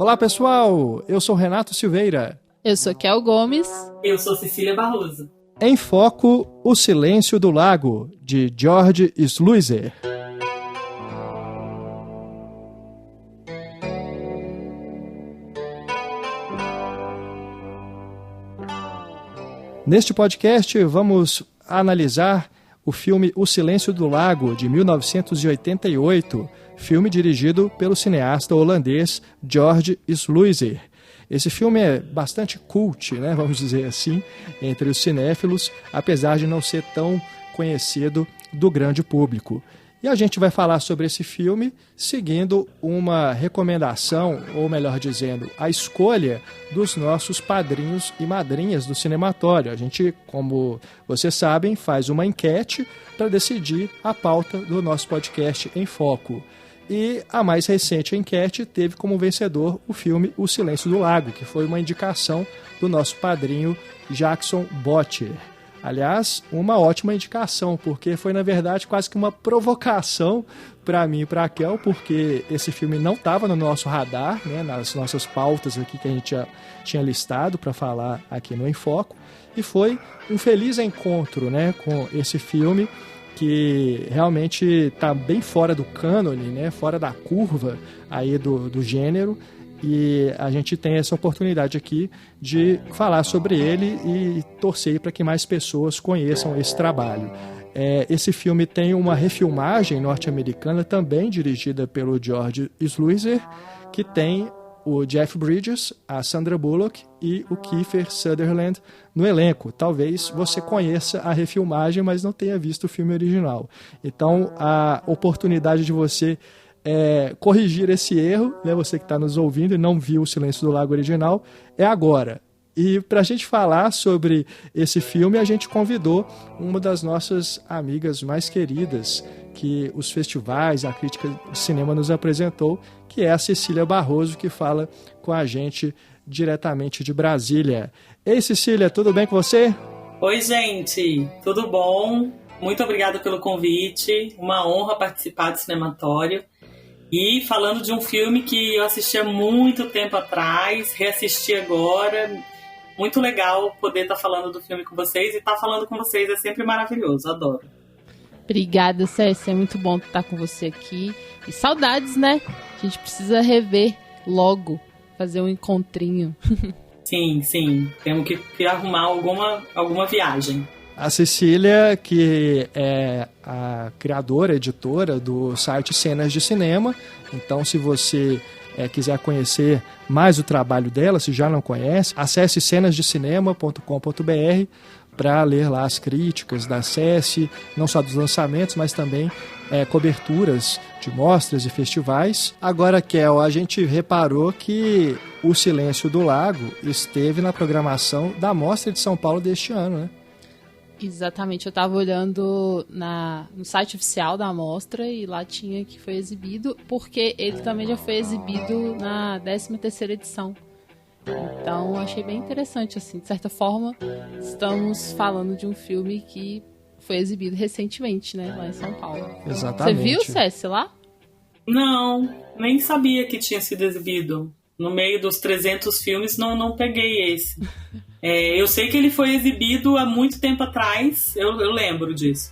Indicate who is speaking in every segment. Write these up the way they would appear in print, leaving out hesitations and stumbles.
Speaker 1: Olá pessoal, eu sou Renato Silveira.
Speaker 2: Eu sou Kel Gomes.
Speaker 3: Eu sou Cecília Barroso.
Speaker 1: Em Foco, O Silêncio do Lago, de George Sluizer. Neste podcast, vamos analisar o filme O Silêncio do Lago, de 1988, filme dirigido pelo cineasta holandês George Sluizer. Esse filme é bastante cult, né, vamos dizer assim, entre os cinéfilos, apesar de não ser tão conhecido do grande público. E a gente vai falar sobre esse filme seguindo uma recomendação, ou melhor dizendo, a escolha dos nossos padrinhos e madrinhas do Cinematório. A gente, como vocês sabem, faz uma enquete para decidir a pauta do nosso podcast Em Foco. E a mais recente enquete teve como vencedor o filme O Silêncio do Lago, que foi uma indicação do nosso padrinho Jackson Botcher. Aliás, uma ótima indicação, porque foi, na verdade, quase que uma provocação para mim e para a Kel, porque esse filme não estava no nosso radar, né, nas nossas pautas aqui que a gente já tinha listado para falar aqui no Em Foco, e foi um feliz encontro, né, com esse filme que realmente está bem fora do cânone, né, fora da curva aí do gênero. E a gente tem essa oportunidade aqui de falar sobre ele e torcer para que mais pessoas conheçam esse trabalho. Esse filme tem uma refilmagem norte-americana também dirigida pelo George Sluizer, que tem o Jeff Bridges, a Sandra Bullock e o Kiefer Sutherland no elenco. Talvez você conheça a refilmagem, mas não tenha visto o filme original. Então, a oportunidade de você corrigir esse erro, né, você que está nos ouvindo e não viu O Silêncio do Lago original, é agora. E para a gente falar sobre esse filme, a gente convidou uma das nossas amigas mais queridas que os festivais, a crítica de cinema nos apresentou, que é a Cecília Barroso, que fala com a gente diretamente de Brasília. Ei, Cecília, tudo bem com você?
Speaker 3: Oi, gente, tudo bom? Muito obrigada pelo convite, uma honra participar do Cinematório. E falando de um filme que eu assisti há muito tempo atrás, reassisti agora. Muito legal poder estar falando do filme com vocês, e estar falando com vocês é sempre maravilhoso, adoro.
Speaker 2: Obrigada, Cécia, é muito bom estar com você aqui. E saudades, né? A gente precisa rever logo, fazer um encontrinho.
Speaker 3: Sim, temos que arrumar alguma viagem.
Speaker 1: A Cecília, que é a criadora, editora do site Cenas de Cinema. Então, se você quiser conhecer mais o trabalho dela, se já não conhece, acesse cenasdecinema.com.br para ler lá as críticas da SESC, não só dos lançamentos, mas também coberturas de mostras e festivais. Agora, Kel, a gente reparou que O Silêncio do Lago esteve na programação da Mostra de São Paulo deste ano, né?
Speaker 2: Exatamente, eu estava olhando no site oficial da Mostra e lá tinha que foi exibido, porque ele também já foi exibido na 13ª edição. Então, eu achei bem interessante, assim, de certa forma, estamos falando de um filme que foi exibido recentemente, né, lá em São Paulo.
Speaker 1: Exatamente.
Speaker 2: Você viu, Cécia, lá?
Speaker 3: Não, nem sabia que tinha sido exibido. No meio dos 300 filmes, não peguei esse. Eu sei que ele foi exibido há muito tempo atrás, eu lembro disso.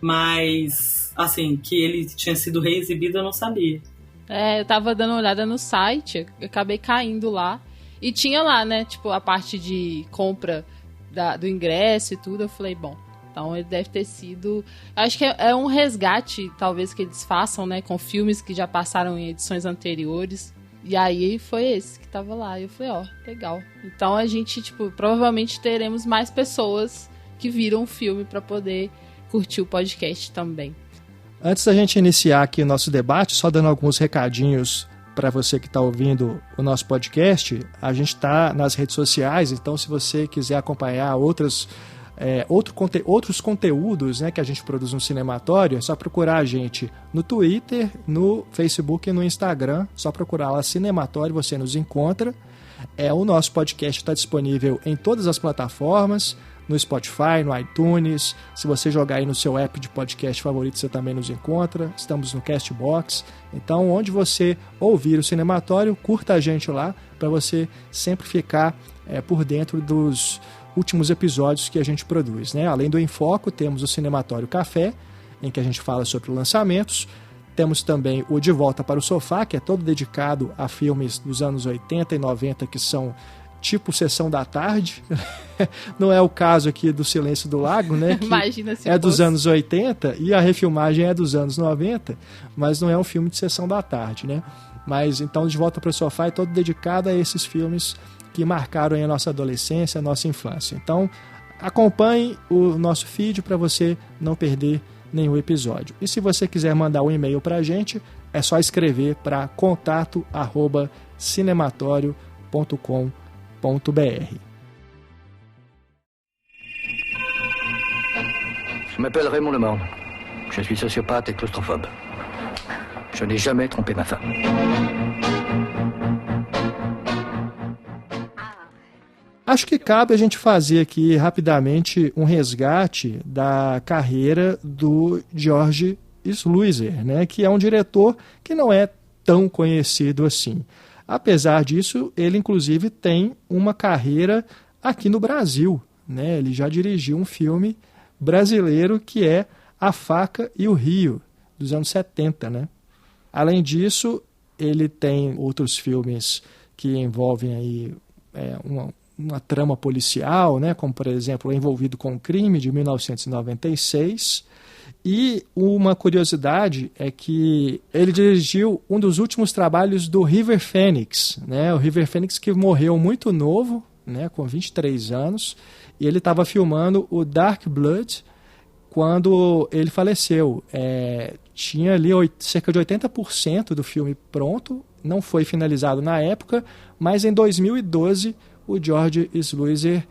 Speaker 3: Mas, assim, que ele tinha sido reexibido, eu não sabia.
Speaker 2: Eu tava dando uma olhada no site, eu acabei caindo lá. E tinha lá, né, tipo, a parte de compra do ingresso e tudo. Eu falei, bom, então ele deve ter sido... Acho que é um resgate, talvez, que eles façam, né, com filmes que já passaram em edições anteriores. E aí foi esse que tava lá. E eu falei, legal. Então a gente, tipo, provavelmente teremos mais pessoas que viram o filme para poder curtir o podcast também.
Speaker 1: Antes da gente iniciar aqui o nosso debate, só dando alguns recadinhos para você que está ouvindo o nosso podcast, a gente está nas redes sociais, então se você quiser acompanhar outros conteúdos, né, que a gente produz no Cinematório, é só procurar a gente no Twitter, no Facebook e no Instagram, só procurar lá Cinematório, você nos encontra. O nosso podcast está disponível em todas as plataformas, no Spotify, no iTunes. Se você jogar aí no seu app de podcast favorito, você também nos encontra. Estamos no Castbox. Então, onde você ouvir o Cinematório, curta a gente lá para você sempre ficar por dentro dos últimos episódios que a gente produz, né? Além do Enfoco, temos o Cinematório Café, em que a gente fala sobre lançamentos. Temos também o De Volta para o Sofá, que é todo dedicado a filmes dos anos 80 e 90, que são tipo Sessão da Tarde. Não é o caso aqui do Silêncio do Lago, né? Que
Speaker 2: imagina se
Speaker 1: é dos anos 80 e a refilmagem é dos anos 90, mas não é um filme de Sessão da Tarde, né? Mas então De Volta para o Sofá é todo dedicado a esses filmes que marcaram a nossa adolescência, a nossa infância. Então, acompanhe o nosso feed para você não perder nenhum episódio. E se você quiser mandar um e-mail para a gente, é só escrever para contato@cinematório.com.br.
Speaker 4: Je m'appelle Raymond Lemorne. Je suis sociopathe et claustrophobe. Je n'ai jamais trompé ma femme.
Speaker 1: Acho que cabe a gente fazer aqui rapidamente um resgate da carreira do George Sluizer, né, que é um diretor que não é tão conhecido assim. Apesar disso, ele inclusive tem uma carreira aqui no Brasil, né? Ele já dirigiu um filme brasileiro que é A Faca e o Rio, dos anos 70, né? Além disso, ele tem outros filmes que envolvem aí uma trama policial, né, como, por exemplo, Envolvido com o Crime, de 1996. E uma curiosidade é que ele dirigiu um dos últimos trabalhos do River Phoenix, né, o River Phoenix que morreu muito novo, né, com 23 anos, e ele estava filmando o Dark Blood quando ele faleceu. Tinha ali cerca de 80% do filme pronto, não foi finalizado na época, mas em 2012 o George Sluizer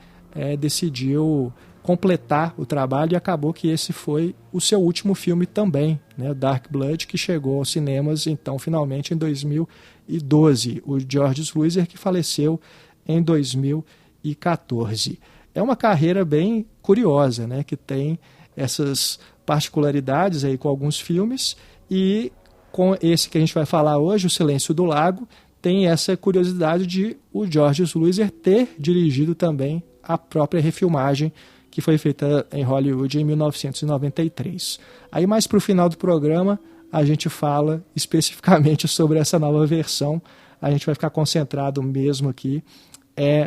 Speaker 1: decidiu completar o trabalho e acabou que esse foi o seu último filme também, né, Dark Blood, que chegou aos cinemas então finalmente em 2012. O George Sluizer que faleceu em 2014. É uma carreira bem curiosa, né, que tem essas particularidades aí com alguns filmes, e com esse que a gente vai falar hoje, O Silêncio do Lago, tem essa curiosidade de o George Sluizer ter dirigido também a própria refilmagem que foi feita em Hollywood em 1993. Aí mais para o final do programa a gente fala especificamente sobre essa nova versão. A gente vai ficar concentrado mesmo aqui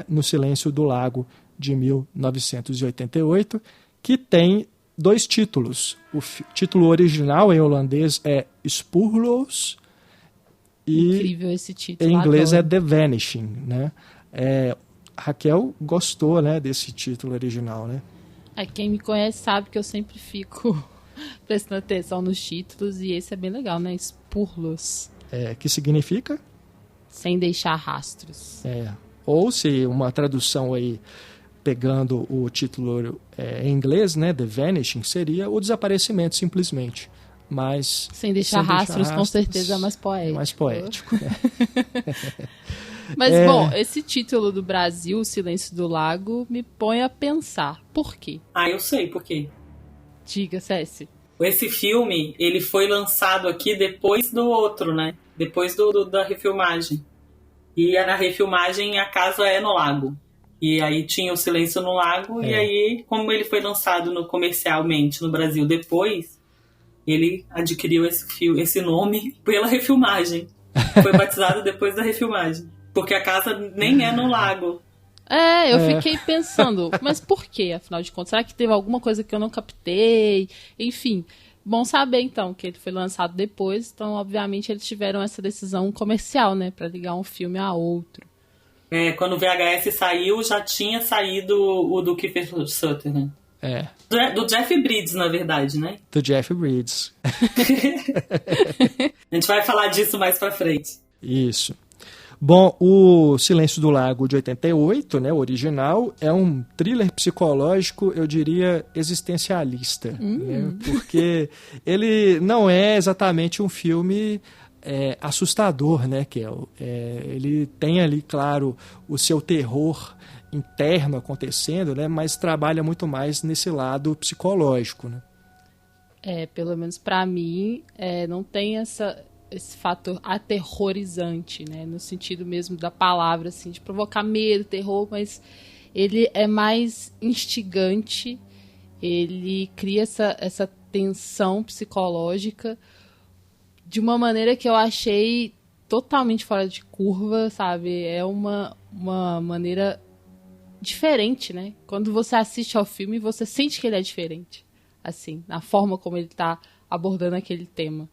Speaker 1: no Silêncio do Lago de 1988, que tem 2 títulos. O título original em holandês é Spoorloos, e
Speaker 2: incrível esse título.
Speaker 1: Em inglês
Speaker 2: adoro.
Speaker 1: é The Vanishing, né? Raquel gostou, né, desse título original, né?
Speaker 2: Quem me conhece sabe que eu sempre fico prestando atenção nos títulos, e esse é bem legal, né? Spoorloos.
Speaker 1: Que significa?
Speaker 2: Sem deixar rastros.
Speaker 1: Ou se uma tradução aí, pegando o título em inglês, né, The Vanishing, seria o desaparecimento simplesmente. Mas
Speaker 2: sem deixar rastros, com certeza é mais poético.
Speaker 1: Mais poético.
Speaker 2: Mas, bom, esse título do Brasil, O Silêncio do Lago, me põe a pensar. Por quê?
Speaker 3: Eu sei por quê.
Speaker 2: Diga, Céci.
Speaker 3: Esse filme, ele foi lançado aqui depois do outro, né? Depois da refilmagem. E na refilmagem a casa é no lago. E aí tinha O Silêncio no Lago, e aí, como ele foi lançado comercialmente no Brasil depois, ele adquiriu esse nome pela refilmagem. Foi batizado depois da refilmagem. Porque a casa nem é no lago.
Speaker 2: Eu fiquei pensando, mas por quê, afinal de contas? Será que teve alguma coisa que eu não captei? Enfim, bom saber então que ele foi lançado depois. Então, obviamente, eles tiveram essa decisão comercial, né? Pra ligar um filme a outro.
Speaker 3: Quando o VHS saiu, já tinha saído o do Kiefer Sutherland. Do Jeff Bridges, na verdade, né?
Speaker 1: Do Jeff Bridges.
Speaker 3: A gente vai falar disso mais pra frente.
Speaker 1: Isso. Bom, o Silêncio do Lago de 88, né, o original, é um thriller psicológico, eu diria, existencialista. Né, porque ele não é exatamente um filme assustador, né, Kel? Ele tem ali, claro, o seu terror interno acontecendo, né? Mas trabalha muito mais nesse lado psicológico, né?
Speaker 2: Pelo menos pra mim, não tem esse fator aterrorizante, né? No sentido mesmo da palavra, assim, de provocar medo, terror, mas ele é mais instigante, ele cria essa tensão psicológica de uma maneira que eu achei totalmente fora de curva, sabe? É uma maneira diferente, né? Quando você assiste ao filme, você sente que ele é diferente, assim, na forma como ele tá abordando aquele tema.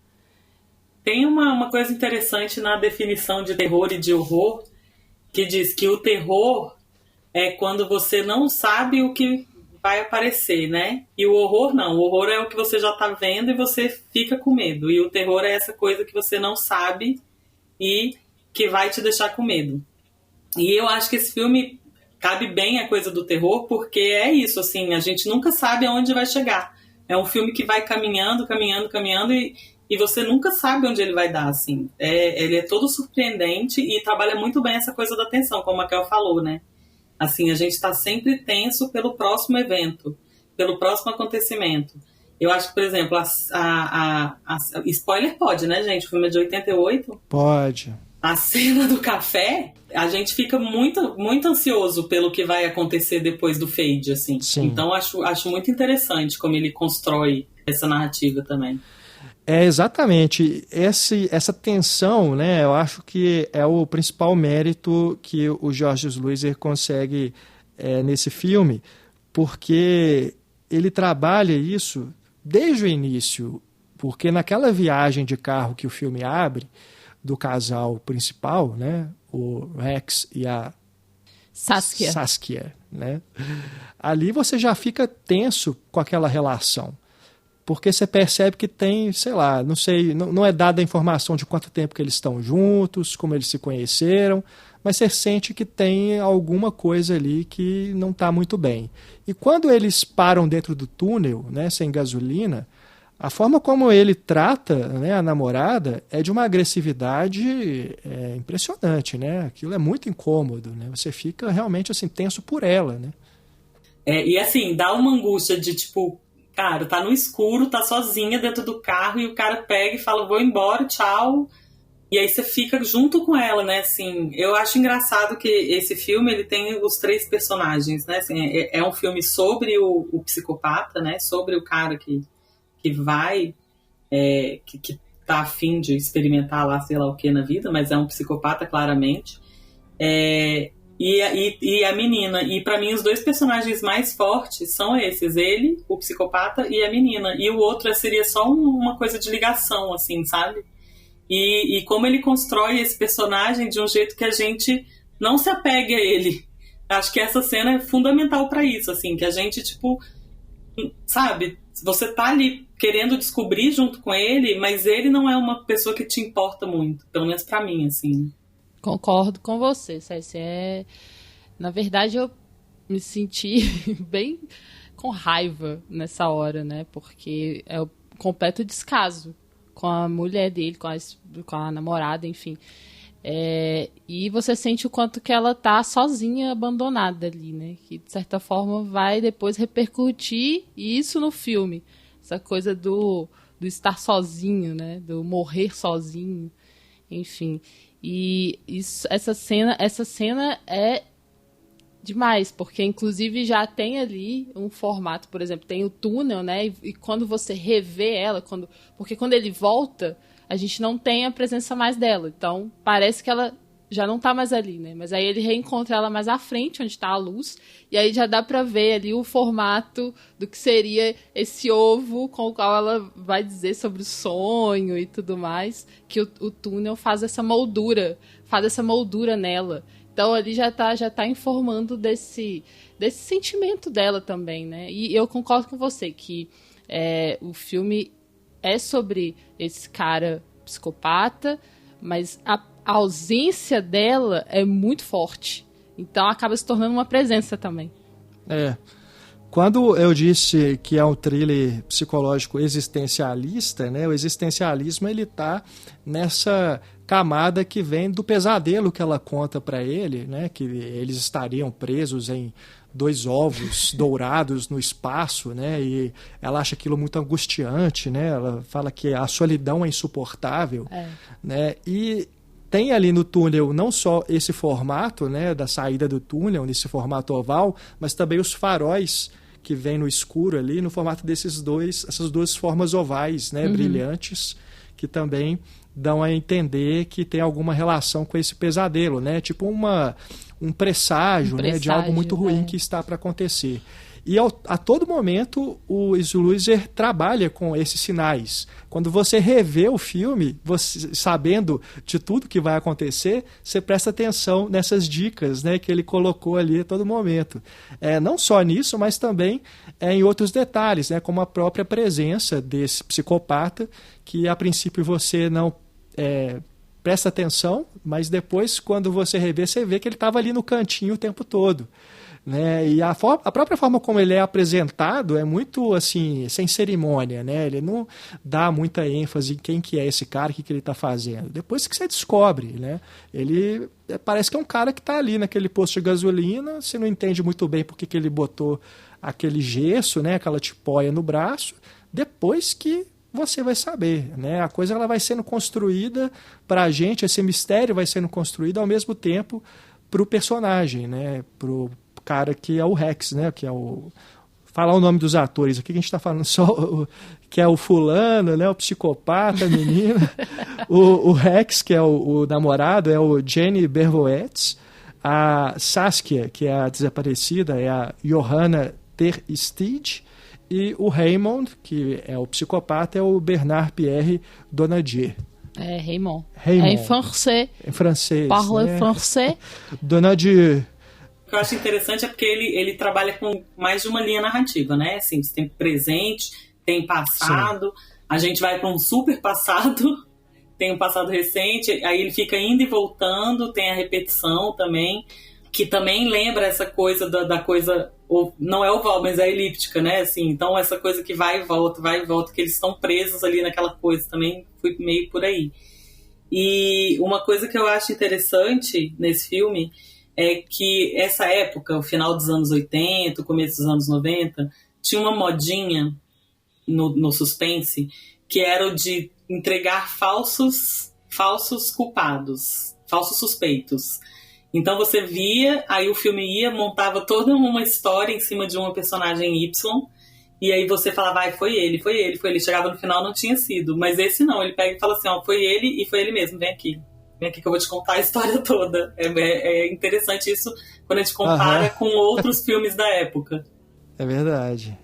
Speaker 3: Tem uma coisa interessante na definição de terror e de horror, que diz que o terror é quando você não sabe o que vai aparecer, né? E o horror não. O horror é o que você já tá vendo e você fica com medo. E o terror é essa coisa que você não sabe e que vai te deixar com medo. E eu acho que esse filme cabe bem a coisa do terror, porque é isso, assim, a gente nunca sabe aonde vai chegar. É um filme que vai caminhando e você nunca sabe onde ele vai dar, assim. Ele é todo surpreendente e trabalha muito bem essa coisa da tensão, como a Kel falou, né? Assim, a gente está sempre tenso pelo próximo evento, pelo próximo acontecimento. Eu acho que, por exemplo, spoiler pode, né, gente? O filme é de 88.
Speaker 1: Pode.
Speaker 3: A cena do café, a gente fica muito, muito ansioso pelo que vai acontecer depois do fade, assim.
Speaker 1: Sim.
Speaker 3: Então, acho muito interessante como ele constrói essa narrativa também.
Speaker 1: Exatamente. Essa tensão, né, eu acho que é o principal mérito que o George Sluizer consegue nesse filme, porque ele trabalha isso desde o início, porque naquela viagem de carro que o filme abre, do casal principal, né, o Rex e a Saskia, né, ali você já fica tenso com aquela relação. Porque você percebe que tem, sei lá, não sei, não é dada a informação de quanto tempo que eles estão juntos, como eles se conheceram, mas você sente que tem alguma coisa ali que não está muito bem. E quando eles param dentro do túnel, né, sem gasolina, a forma como ele trata, né, a namorada é de uma agressividade impressionante, né? Aquilo é muito incômodo, né? Você fica realmente assim, tenso por ela, né?
Speaker 3: E assim, dá uma angústia de tipo, cara, tá no escuro, tá sozinha dentro do carro e o cara pega e fala, vou embora, tchau. E aí você fica junto com ela, né? Assim, eu acho engraçado que esse filme, ele tem os 3 personagens, né? Assim, é um filme sobre o psicopata, né? Sobre o cara que vai, que tá a fim de experimentar lá, sei lá o que na vida, mas é um psicopata, claramente. E a menina. E pra mim os 2 personagens mais fortes são esses, ele, o psicopata, e a menina. E o outro seria só uma coisa de ligação, assim, sabe? E como ele constrói esse personagem de um jeito que a gente não se apegue a ele. Acho que essa cena é fundamental pra isso, assim, que a gente, tipo, sabe, você tá ali querendo descobrir junto com ele, mas ele não é uma pessoa que te importa muito, pelo menos pra mim, assim.
Speaker 2: Concordo com você, Cécia. Na verdade, eu me senti bem com raiva nessa hora, né? Porque é o completo descaso com a mulher dele, com a namorada, enfim. E você sente o quanto que ela tá sozinha, abandonada ali, né? Que, de certa forma, vai depois repercutir isso no filme. Essa coisa do estar sozinho, né? Do morrer sozinho, enfim. E essa cena é demais, porque inclusive já tem ali um formato, por exemplo, tem o túnel, né? E quando você revê ela, porque quando ele volta, a gente não tem a presença mais dela. Então, parece que ela já não tá mais ali, né? Mas aí ele reencontra ela mais à frente, onde tá a luz, e aí já dá pra ver ali o formato do que seria esse ovo com o qual ela vai dizer sobre o sonho e tudo mais, que o túnel faz essa moldura nela. Então ali já tá informando desse sentimento dela também, né? E eu concordo com você que o filme é sobre esse cara psicopata, mas a ausência dela é muito forte. Então acaba se tornando uma presença também.
Speaker 1: Quando eu disse que é um thriller psicológico existencialista, né, o existencialismo ele está nessa camada que vem do pesadelo que ela conta para ele, né? Que eles estariam presos em 2 ovos dourados no espaço, né? E ela acha aquilo muito angustiante, né? Ela fala que a solidão é insuportável, né? E tem ali no túnel não só esse formato, né, da saída do túnel, nesse formato oval, mas também os faróis que vêm no escuro ali, no formato essas 2 formas ovais, né, brilhantes, que também dão a entender que tem alguma relação com esse pesadelo, né? Tipo um presságio, né, de algo muito ruim que está para acontecer. E a todo momento o Sluizer trabalha com esses sinais. Quando você revê o filme, você, sabendo de tudo que vai acontecer, você presta atenção nessas dicas, né, que ele colocou ali a todo momento. Não só nisso, mas também em outros detalhes, né, como a própria presença desse psicopata, que a princípio você não presta atenção, mas depois, quando você revê, você vê que ele estava ali no cantinho o tempo todo. Né? E a própria forma como ele é apresentado é muito assim, sem cerimônia, né? Ele não dá muita ênfase em quem que é esse cara, o que ele está fazendo. Depois que você descobre, né? Ele parece que é um cara que está ali naquele posto de gasolina, você não entende muito bem por que ele botou aquele gesso, né? Aquela tipóia no braço, depois que você vai saber, né? A coisa ela vai sendo construída para a gente, esse mistério vai sendo construído ao mesmo tempo para o personagem, né? Pro cara que é o Rex, né? Que é o... Falar o nome dos atores aqui, que a gente está falando só... Que é o fulano, né? O psicopata, a menina. o Rex, que é o namorado, é o Jenny Berwetz. A Saskia, que é a desaparecida, é a Johanna ter Stege. E o Raymond, que é o psicopata, é o Bernard Pierre Donadier.
Speaker 2: Raymond.
Speaker 1: Raymond.
Speaker 2: Em francês.
Speaker 1: Em francês.
Speaker 2: Parle
Speaker 1: né?
Speaker 2: français.
Speaker 1: Donadier.
Speaker 3: O que eu acho interessante é porque ele trabalha com mais de uma linha narrativa, né? Assim, você tem presente, tem passado, a gente vai para um super passado, tem um passado recente, aí ele fica indo e voltando, tem a repetição também, que também lembra essa coisa da coisa, não é oval, mas é elíptica, né? Assim, então essa coisa que vai e volta, que eles estão presos ali naquela coisa, também fui meio por aí. E uma coisa que eu acho interessante nesse filme é que essa época, o final dos anos 80, o começo dos anos 90, tinha uma modinha no suspense, que era o de entregar falsos culpados, falsos suspeitos. Então você via, aí o filme ia, montava toda uma história em cima de uma personagem Y, e aí você falava, foi ele. Chegava no final, não tinha sido. Mas esse não, ele pega e fala assim, foi ele e foi ele mesmo, vem aqui que eu vou te contar a história toda. É interessante isso quando a gente compara com outros filmes da época.
Speaker 1: É verdade.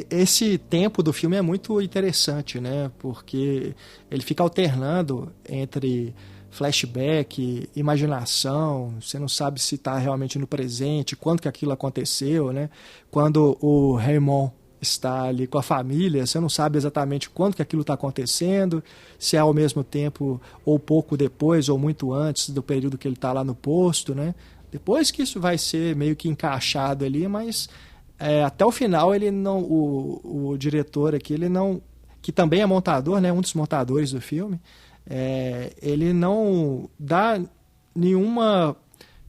Speaker 1: Esse tempo do filme é muito interessante, né? Porque ele fica alternando entre flashback, imaginação, você não sabe se está realmente no presente, quando que aquilo aconteceu, né? Quando o Raymond está ali com a família, você não sabe exatamente quando que aquilo está acontecendo, se é ao mesmo tempo ou pouco depois ou muito antes do período que ele está lá no posto, né? Depois que isso vai ser meio que encaixado ali, mas até o final ele não, o diretor aqui, ele não, que também é montador, né? Um dos montadores do filme, ele não dá nenhuma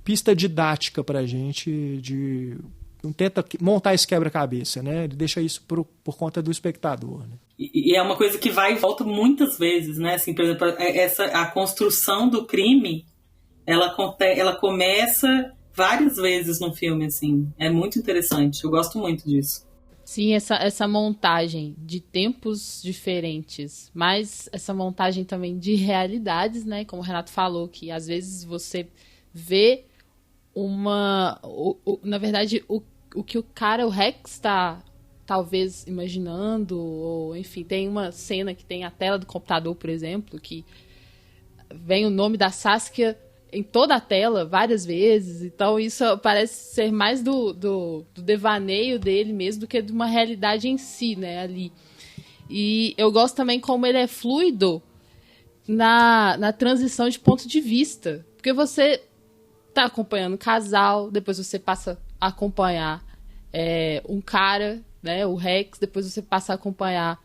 Speaker 1: pista didática para a gente não tenta montar esse quebra-cabeça, né? Ele deixa isso por conta do espectador, né?
Speaker 3: E é uma coisa que vai e volta muitas vezes, né? Assim, por exemplo, a construção do crime, ela começa várias vezes no filme, assim. É muito interessante, eu gosto muito disso.
Speaker 2: Sim, essa montagem de tempos diferentes, mas essa montagem também de realidades, né? Como o Renato falou, que às vezes você vê na verdade, o que o Rex está talvez imaginando, ou enfim, tem uma cena que tem a tela do computador, por exemplo, que vem o nome da Saskia em toda a tela, várias vezes, então isso parece ser mais do devaneio dele mesmo do que de uma realidade em si, né, ali. E eu gosto também como ele é fluido na transição de ponto de vista, porque você tá acompanhando um casal, depois você passa a acompanhar um cara, né, o Rex, depois você passa a acompanhar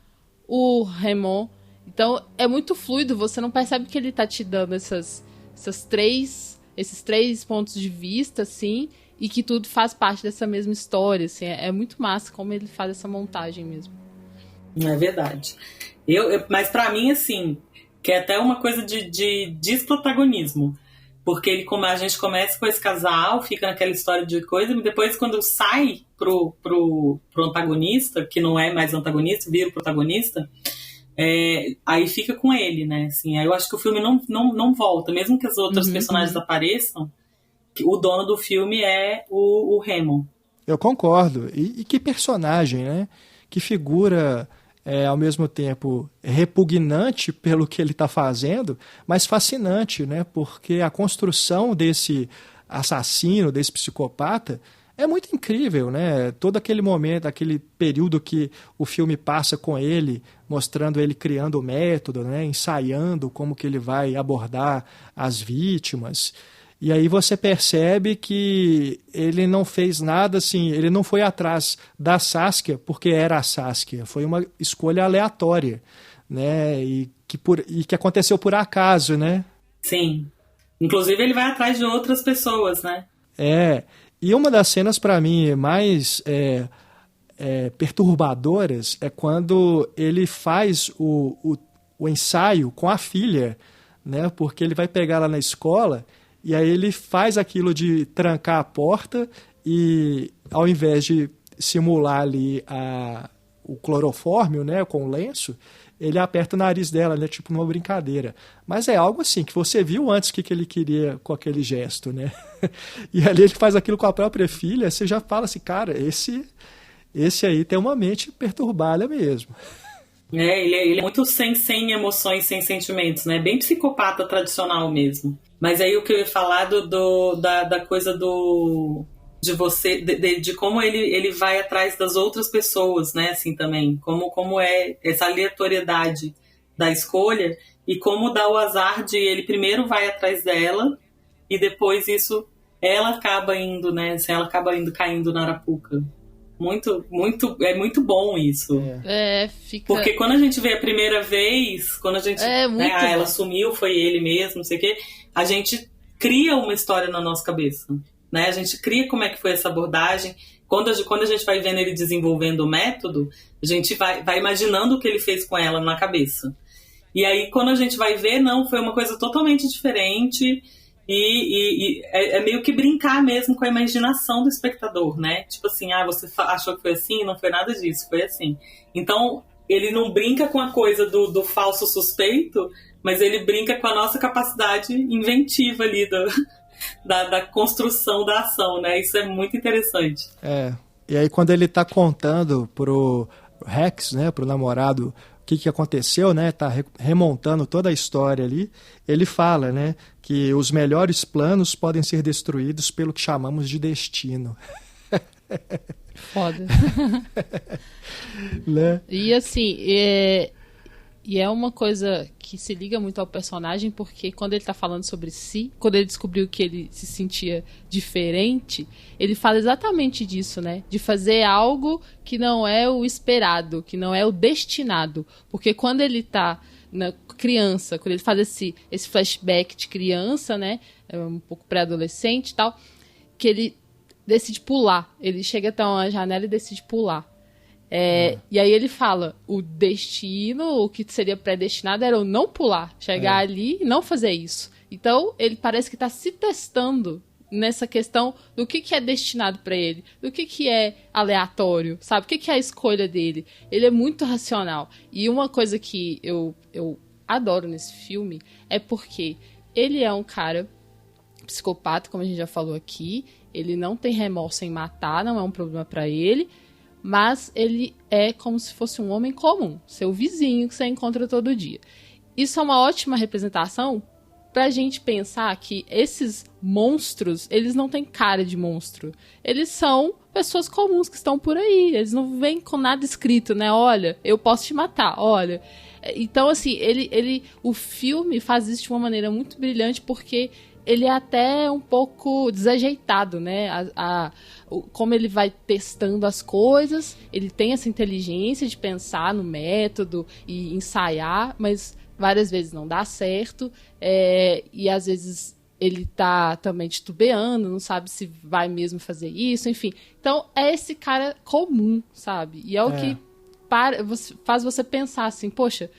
Speaker 2: o Raymond. Então, é muito fluido, você não percebe que ele tá te dando esses três pontos de vista, assim, e que tudo faz parte dessa mesma história, assim. É muito massa como ele faz essa montagem mesmo.
Speaker 3: É verdade. Mas pra mim, assim, que é até uma coisa de desprotagonismo. Porque como a gente começa com esse casal, fica naquela história de coisa, e depois quando sai pro antagonista, que não é mais antagonista, vira o protagonista, aí fica com ele, né? Assim, aí eu acho que o filme não volta, mesmo que as outras personagens apareçam, o dono do filme é o Raymond.
Speaker 1: Eu concordo. E que personagem, né? Que figura... ao mesmo tempo repugnante pelo que ele está fazendo, mas fascinante, né? Porque a construção desse assassino, desse psicopata, é muito incrível, né? Todo aquele momento, aquele período que o filme passa com ele, mostrando ele criando o método, né? Ensaiando como que ele vai abordar as vítimas. E aí você percebe que ele não fez nada assim, ele não foi atrás da Saskia porque era a Saskia, foi uma escolha aleatória, né? E que aconteceu por acaso, né?
Speaker 3: Sim. Inclusive ele vai atrás de outras pessoas, né?
Speaker 1: E uma das cenas para mim mais perturbadoras é quando ele faz o ensaio com a filha, né? Porque ele vai pegar lá na escola. E aí ele faz aquilo de trancar a porta e, ao invés de simular ali o clorofórmio, né, com o lenço, ele aperta o nariz dela, né, tipo numa brincadeira. Mas é algo assim, que você viu antes o que ele queria com aquele gesto, né? E ali ele faz aquilo com a própria filha, você já fala assim, cara, esse aí tem uma mente perturbada mesmo.
Speaker 3: Ele é muito sem emoções, sem sentimentos, né? Bem psicopata tradicional mesmo. Mas aí o que eu ia falar da coisa de você, de como ele vai atrás das outras pessoas, né? Assim também, como é essa aleatoriedade da escolha e como dá o azar de ele primeiro vai atrás dela e depois ela acaba indo, né? Assim, ela acaba caindo na arapuca. É muito bom isso.
Speaker 2: Fica...
Speaker 3: Porque quando a gente vê a primeira vez, quando a gente... ela sumiu, foi ele mesmo, não sei o quê. A gente cria uma história na nossa cabeça. Né? A gente cria como é que foi essa abordagem. Quando a gente vai vendo ele desenvolvendo o método, a gente vai imaginando o que ele fez com ela na cabeça. E aí, quando a gente vai ver, não, foi uma coisa totalmente diferente... E é meio que brincar mesmo com a imaginação do espectador, né? Tipo assim, você achou que foi assim? Não foi nada disso, foi assim. Então, ele não brinca com a coisa do falso suspeito, mas ele brinca com a nossa capacidade inventiva ali da construção da ação, né? Isso é muito interessante.
Speaker 1: E aí quando ele tá contando pro Rex, né, pro namorado, o que aconteceu, né? Tá remontando toda a história ali. Ele fala, né, que os melhores planos podem ser destruídos pelo que chamamos de destino.
Speaker 2: Foda.
Speaker 1: Né?
Speaker 2: E assim, é uma coisa que se liga muito ao personagem, porque quando ele tá falando sobre si, quando ele descobriu que ele se sentia diferente, ele fala exatamente disso, né? De fazer algo que não é o esperado, que não é o destinado. Porque quando ele tá na criança, quando ele faz esse flashback de criança, né? Um pouco pré-adolescente e tal, que ele decide pular. Ele chega até uma janela e decide pular. E aí ele fala, o destino, o que seria predestinado era eu não pular, chegar ali e não fazer isso. Então, ele parece que está se testando nessa questão do que é destinado para ele, do que é aleatório, sabe? O que é a escolha dele. Ele é muito racional. E uma coisa que eu adoro nesse filme é porque ele é um cara psicopata, como a gente já falou aqui, ele não tem remorso em matar, não é um problema para ele, mas ele é como se fosse um homem comum, seu vizinho que você encontra todo dia. Isso é uma ótima representação pra gente pensar que esses monstros, eles não têm cara de monstro. Eles são pessoas comuns que estão por aí. Eles não vêm com nada escrito, né? Olha, eu posso te matar, olha. Então, assim, o filme faz isso de uma maneira muito brilhante porque ele é até um pouco desajeitado, né? Como ele vai testando as coisas, ele tem essa inteligência de pensar no método e ensaiar, mas várias vezes não dá certo, e às vezes ele tá também titubeando, não sabe se vai mesmo fazer isso, enfim. Então, é esse cara comum, sabe? E é o que faz você pensar assim, poxa,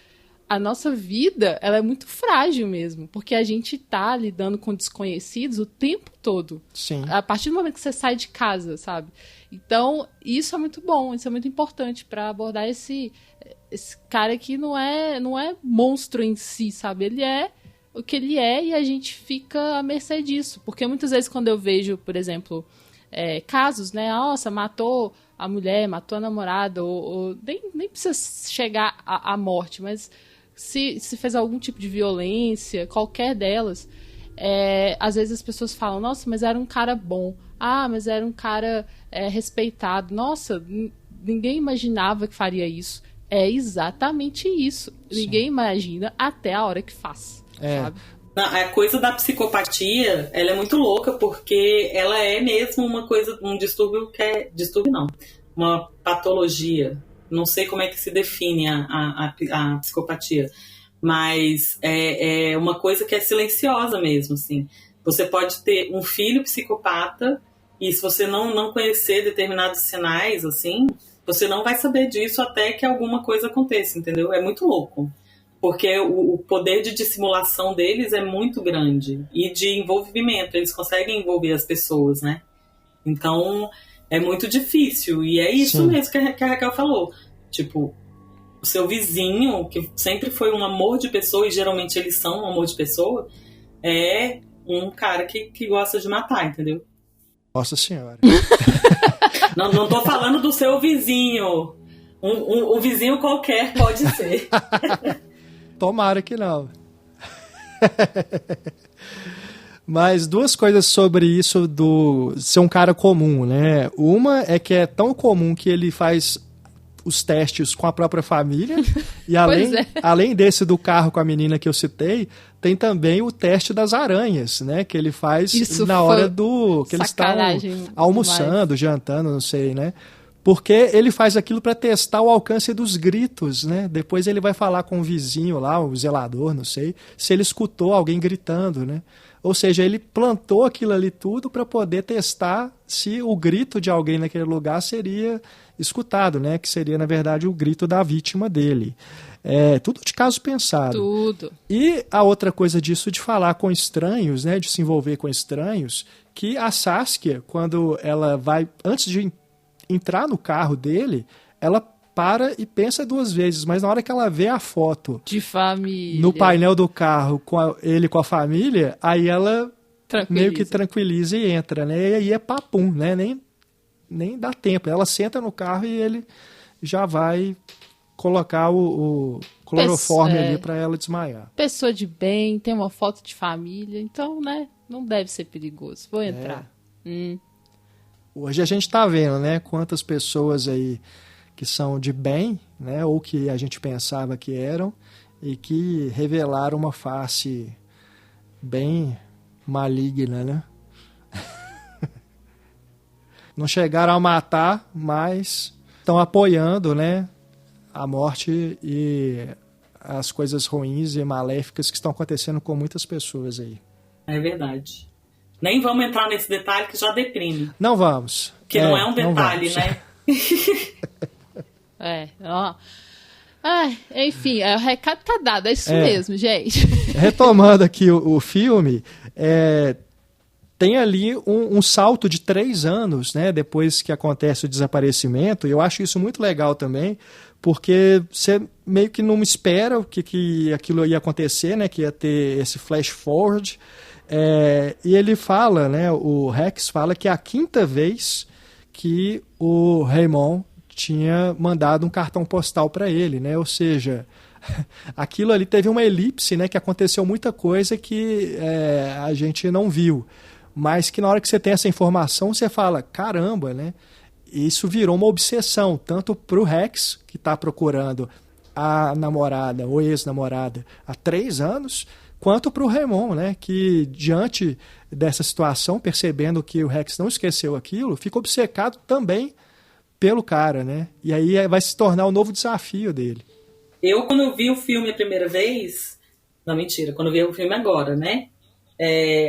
Speaker 2: a nossa vida, ela é muito frágil mesmo, porque a gente tá lidando com desconhecidos o tempo todo.
Speaker 1: Sim.
Speaker 2: A partir do momento que você sai de casa, sabe? Então, isso é muito bom, isso é muito importante para abordar esse cara que não é monstro em si, sabe? Ele é o que ele é e a gente fica à mercê disso. Porque muitas vezes quando eu vejo, por exemplo, casos, né? Nossa, matou a mulher, matou a namorada, ou nem precisa chegar à morte, mas se fez algum tipo de violência, qualquer delas, às vezes as pessoas falam, nossa, mas era um cara bom. Ah, mas era um cara respeitado. Nossa, ninguém imaginava que faria isso. É exatamente isso. Sim. Ninguém imagina até a hora que faz. Sabe?
Speaker 3: A coisa da psicopatia, ela é muito louca, porque ela é mesmo uma coisa, um distúrbio distúrbio não, uma patologia. Não sei como é que se define a psicopatia, mas é uma coisa que é silenciosa mesmo, assim. Você pode ter um filho psicopata e se você não conhecer determinados sinais, assim, você não vai saber disso até que alguma coisa aconteça, entendeu? É muito louco. Porque o poder de dissimulação deles é muito grande. E de envolvimento, eles conseguem envolver as pessoas, né? Então, é muito difícil. E é isso Sim. mesmo que a Raquel falou. Tipo, o seu vizinho, que sempre foi um amor de pessoa, e geralmente eles são um amor de pessoa, é um cara que gosta de matar, entendeu?
Speaker 1: Nossa Senhora.
Speaker 3: Não tô falando do seu vizinho. Um vizinho qualquer pode ser.
Speaker 1: Tomara que não. Mas duas coisas sobre isso do ser um cara comum, né? Uma é que é tão comum que ele faz os testes com a própria família. E além desse do carro com a menina que eu citei, tem também o teste das aranhas, né? Que ele faz isso na hora que eles estão almoçando, jantando, não sei, né? Porque ele faz aquilo para testar o alcance dos gritos, né? Depois ele vai falar com o vizinho lá, o zelador, não sei, se ele escutou alguém gritando, né? Ou seja, ele plantou aquilo ali tudo para poder testar se o grito de alguém naquele lugar seria escutado, né? Que seria, na verdade, o grito da vítima dele. Tudo de caso pensado.
Speaker 2: Tudo.
Speaker 1: E a outra coisa disso de falar com estranhos, né? De se envolver com estranhos, que a Saskia, quando ela vai, antes de entrar no carro dele, ela para e pensa duas vezes, mas na hora que ela vê a foto
Speaker 2: de família
Speaker 1: no painel do carro ele com a família, aí ela meio que tranquiliza e entra, né? E aí é papum, né? Nem dá tempo. Ela senta no carro e ele já vai colocar o cloroforme ali para ela desmaiar.
Speaker 2: Pessoa de bem, tem uma foto de família, então, né? Não deve ser perigoso. Vou entrar.
Speaker 1: Hoje a gente está vendo, né, quantas pessoas aí que são de bem, né, ou que a gente pensava que eram, e que revelaram uma face bem maligna, né? Não chegaram a matar, mas estão apoiando, né, a morte e as coisas ruins e maléficas que estão acontecendo com muitas pessoas aí.
Speaker 3: É verdade. Nem vamos entrar nesse detalhe que já deprime.
Speaker 1: Não vamos.
Speaker 3: Que não é um detalhe, né?
Speaker 2: Enfim, o recado tá dado, é isso mesmo, gente.
Speaker 1: Retomando aqui o filme, tem ali um salto de 3 anos, né, depois que acontece o desaparecimento, e eu acho isso muito legal também, porque você meio que não espera que aquilo ia acontecer, né, que ia ter esse flash forward. E ele fala, né, o Rex fala que é a 5ª vez que o Raymond tinha mandado um cartão postal para ele, né? Ou seja, aquilo ali teve uma elipse, né, que aconteceu muita coisa que a gente não viu, mas que na hora que você tem essa informação você fala, caramba, né? Isso virou uma obsessão, tanto para o Rex, que está procurando a namorada ou ex-namorada há 3 anos, quanto para o Raymond, né, que diante dessa situação, percebendo que o Rex não esqueceu aquilo, fica obcecado também pelo cara, né? E aí vai se tornar o novo desafio dele.
Speaker 3: Quando eu vi o filme a primeira vez... Não, mentira. Quando eu vi o filme agora, né?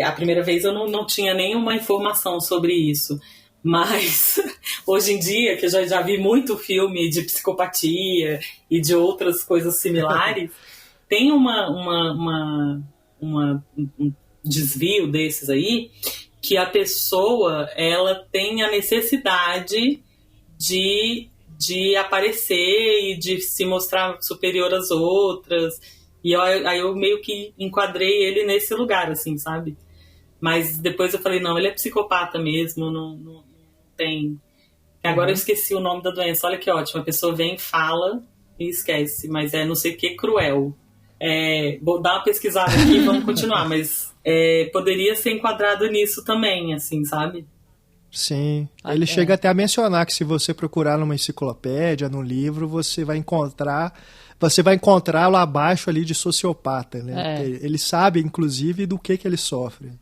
Speaker 3: A primeira vez eu não tinha nenhuma informação sobre isso. Mas, hoje em dia, que eu já vi muito filme de psicopatia e de outras coisas similares, tem um desvio desses aí, que a pessoa, ela tem a necessidade de aparecer e de se mostrar superior às outras. E aí eu meio que enquadrei ele nesse lugar, assim, sabe? Mas depois eu falei, não, ele é psicopata mesmo, não tem... Agora eu esqueci o nome da doença, olha que ótimo, a pessoa vem, fala e esquece, mas é não sei o que, cruel. Vou dar uma pesquisada aqui e vamos continuar, mas poderia ser enquadrado nisso também, assim, sabe?
Speaker 1: Sim, ele chega até a mencionar que se você procurar numa enciclopédia, num livro, você vai encontrá-lo abaixo ali de sociopata, né? Ele sabe, inclusive, do que ele sofre.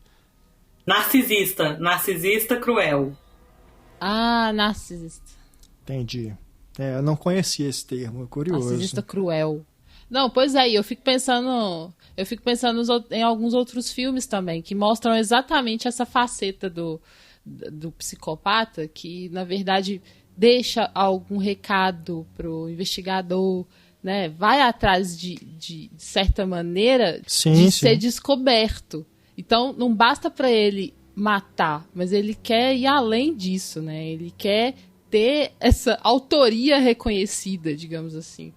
Speaker 3: Narcisista cruel.
Speaker 2: Ah, narcisista.
Speaker 1: Entendi. Eu não conhecia esse termo, é curioso.
Speaker 2: Narcisista cruel. Não, pois é, eu fico pensando em alguns outros filmes também, que mostram exatamente essa faceta do psicopata, que, na verdade, deixa algum recado pro investigador, né? Vai atrás de certa maneira de ser descoberto. Então, não basta para ele matar, mas ele quer ir além disso, né? Ele quer ter essa autoria reconhecida, digamos assim.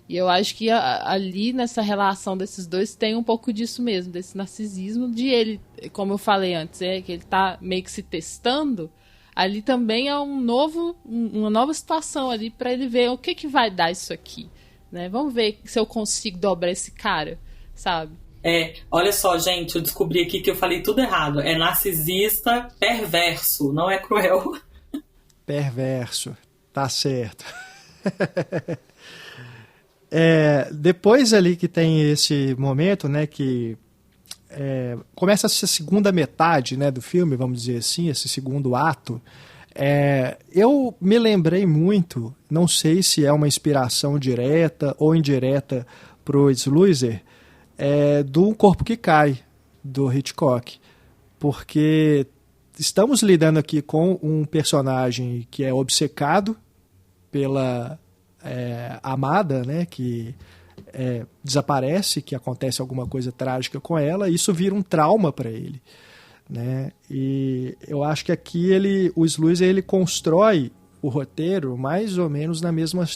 Speaker 2: E eu acho que ali nessa relação desses dois tem um pouco disso mesmo, desse narcisismo, de ele, como eu falei antes, que ele tá meio que se testando. Ali também é uma nova situação ali para ele ver o que vai dar isso aqui, né? Vamos ver se eu consigo dobrar esse cara, sabe?
Speaker 3: Olha só, gente, eu descobri aqui que eu falei tudo errado. É narcisista perverso, não é cruel.
Speaker 1: Perverso, tá certo. Depois ali que tem esse momento, né, que começa essa segunda metade, né, do filme, vamos dizer assim, esse segundo ato, eu me lembrei muito, não sei se é uma inspiração direta ou indireta pro Sluizer, do Um Corpo que Cai, do Hitchcock, porque estamos lidando aqui com um personagem que é obcecado pela amada, né, que desaparece, que acontece alguma coisa trágica com ela, e isso vira um trauma para ele, né? E eu acho que aqui o Sluizer ele constrói o roteiro mais ou menos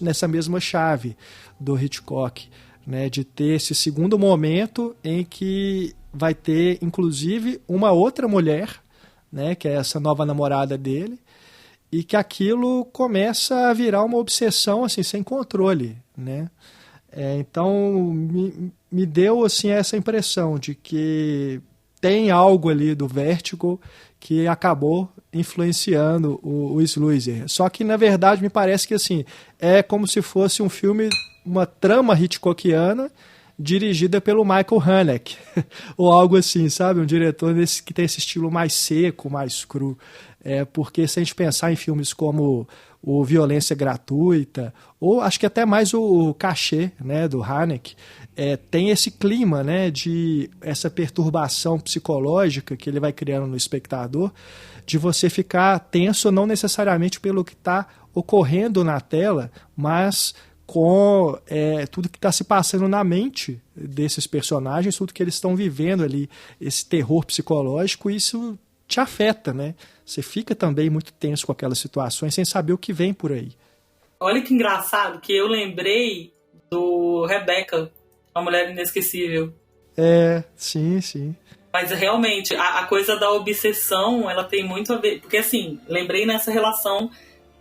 Speaker 1: nessa mesma chave do Hitchcock, né, de ter esse segundo momento em que vai ter inclusive uma outra mulher, né, que é essa nova namorada dele, e que aquilo começa a virar uma obsessão assim, sem controle, né? Então me deu assim, essa impressão de que tem algo ali do Vértigo que acabou influenciando o Sluizer. Só que, na verdade, me parece que assim, é como se fosse um filme, uma trama hitchcockiana dirigida pelo Michael Haneke, ou algo assim, sabe? Um diretor que tem esse estilo mais seco, mais cru. Porque se a gente pensar em filmes como o Violência Gratuita, ou acho que até mais o Cachê, né, do Haneke, tem esse clima, né, de essa perturbação psicológica que ele vai criando no espectador, de você ficar tenso não necessariamente pelo que está ocorrendo na tela, mas com tudo que está se passando na mente desses personagens, tudo que eles estão vivendo ali, esse terror psicológico, isso te afeta, né? Você fica também muito tenso com aquelas situações sem saber o que vem por aí.
Speaker 3: Olha que engraçado que eu lembrei do Rebecca, A Mulher Inesquecível.
Speaker 1: Sim, sim.
Speaker 3: Mas realmente, a coisa da obsessão, ela tem muito a ver... Porque assim, lembrei nessa relação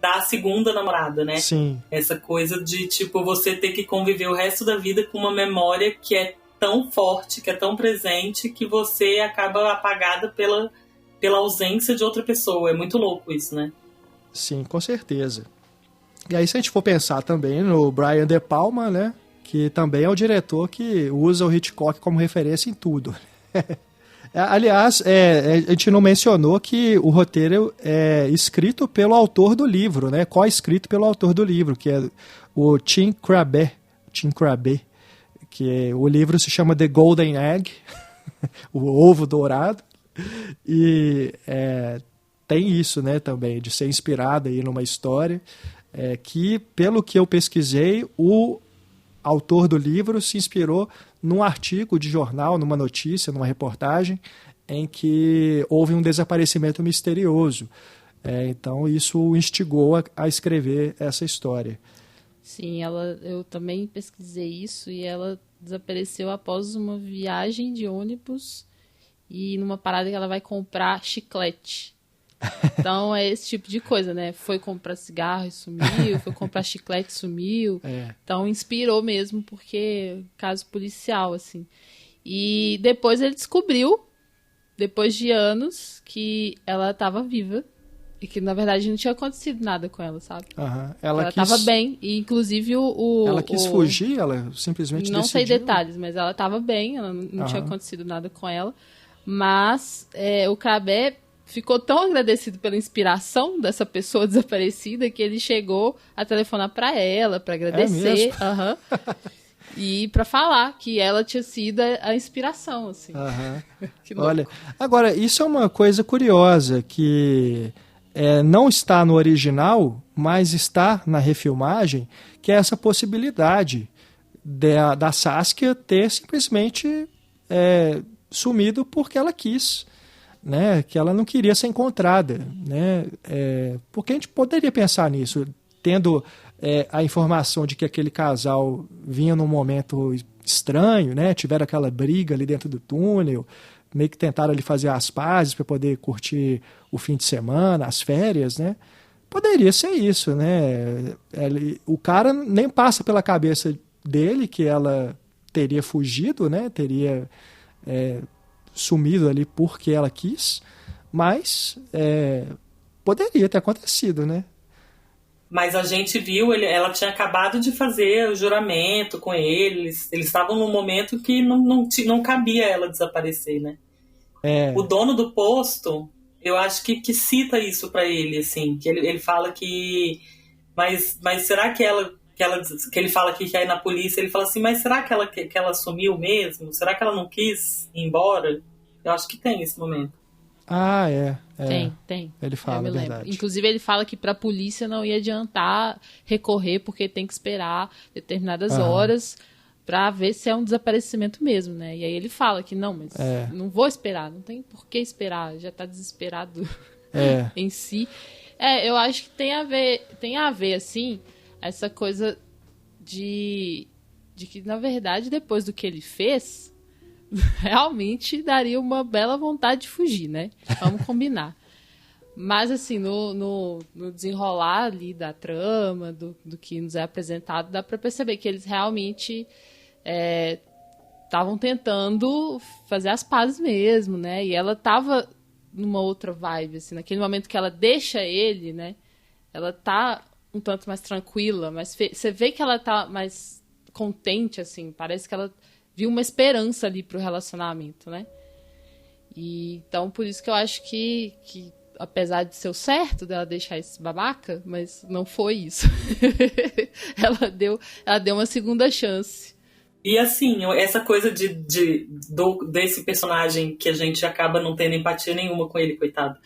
Speaker 3: da segunda namorada, né?
Speaker 1: Sim.
Speaker 3: Essa coisa de, tipo, você ter que conviver o resto da vida com uma memória que é tão forte, que é tão presente, que você acaba apagada pela ausência de outra pessoa. É muito louco isso, né?
Speaker 1: Sim, com certeza. E aí, se a gente for pensar também no Brian De Palma, né? que também é o diretor que usa o Hitchcock como referência em tudo. Aliás, a gente não mencionou que o roteiro é escrito pelo autor do livro, né? Co-escrito pelo autor do livro, que é o Tim Crabbe, que o livro se chama The Golden Egg, o ovo dourado, e tem isso, né, também, de ser inspirado aí numa história que, pelo que eu pesquisei, o autor do livro se inspirou num artigo de jornal, numa notícia, numa reportagem, em que houve um desaparecimento misterioso. Então, isso o instigou a escrever essa história.
Speaker 2: Sim, eu também pesquisei isso e ela desapareceu após uma viagem de ônibus e numa parada que ela vai comprar chiclete. Então é esse tipo de coisa, né? Foi comprar cigarro e sumiu, foi comprar chiclete e sumiu. Então inspirou mesmo, porque caso policial, assim. E depois ele descobriu, depois de anos, que ela estava viva. E que, na verdade, não tinha acontecido nada com ela, sabe? Ela estava bem. E, inclusive,
Speaker 1: ela quis fugir? Ela simplesmente
Speaker 2: não
Speaker 1: decidiu?
Speaker 2: sei detalhes, mas ela estava bem. Ela não tinha acontecido nada com ela. Mas o Crabbe ficou tão agradecido pela inspiração dessa pessoa desaparecida que ele chegou a telefonar para ela, para agradecer. E para falar que ela tinha sido a inspiração, assim. Que louco.
Speaker 1: Olha, agora, isso é uma coisa curiosa, que não está no original, mas está na refilmagem, que é essa possibilidade da Saskia ter simplesmente sumido porque ela quis, né? Que ela não queria ser encontrada, né? Porque a gente poderia pensar nisso, tendo a informação de que aquele casal vinha num momento estranho, né? Tiveram aquela briga ali dentro do túnel, meio que tentaram ali fazer as pazes para poder curtir o fim de semana, as férias, né? Poderia ser isso, né? O cara nem passa pela cabeça dele que ela teria fugido, né? Teria sumido ali porque ela quis, mas poderia ter acontecido, né?
Speaker 3: Mas a gente viu, ela tinha acabado de fazer o juramento com eles estavam num momento que não cabia ela desaparecer, né? O dono do posto, eu acho que cita isso pra ele, assim, que ele fala que... Mas será que ele fala que quer ir na polícia, ele fala assim, mas será que ela sumiu mesmo? Será que ela não quis ir embora? Eu acho que tem esse momento.
Speaker 2: Tem.
Speaker 1: Ele fala, é verdade.
Speaker 2: Inclusive, ele fala que pra polícia não ia adiantar recorrer, porque tem que esperar determinadas horas pra ver se é um desaparecimento mesmo, né? E aí ele fala que não, mas não vou esperar, não tem por que esperar, já tá desesperado em si. Eu acho que tem a ver, assim, essa coisa de que, na verdade, depois do que ele fez, realmente daria uma bela vontade de fugir, né? Vamos combinar. Mas, assim, no desenrolar ali da trama, do que nos é apresentado, dá pra perceber que eles realmente estavam tentando fazer as pazes mesmo, né? E ela tava numa outra vibe, assim, naquele momento que ela deixa ele, né? Ela tá um tanto mais tranquila, mas você vê que ela tá mais contente, assim, parece que ela viu uma esperança ali pro relacionamento, né? E então, por isso que eu acho que apesar de ser o certo dela deixar esse babaca, mas não foi isso. ela deu uma segunda chance.
Speaker 3: E assim, essa coisa desse personagem que a gente acaba não tendo empatia nenhuma com ele, coitado.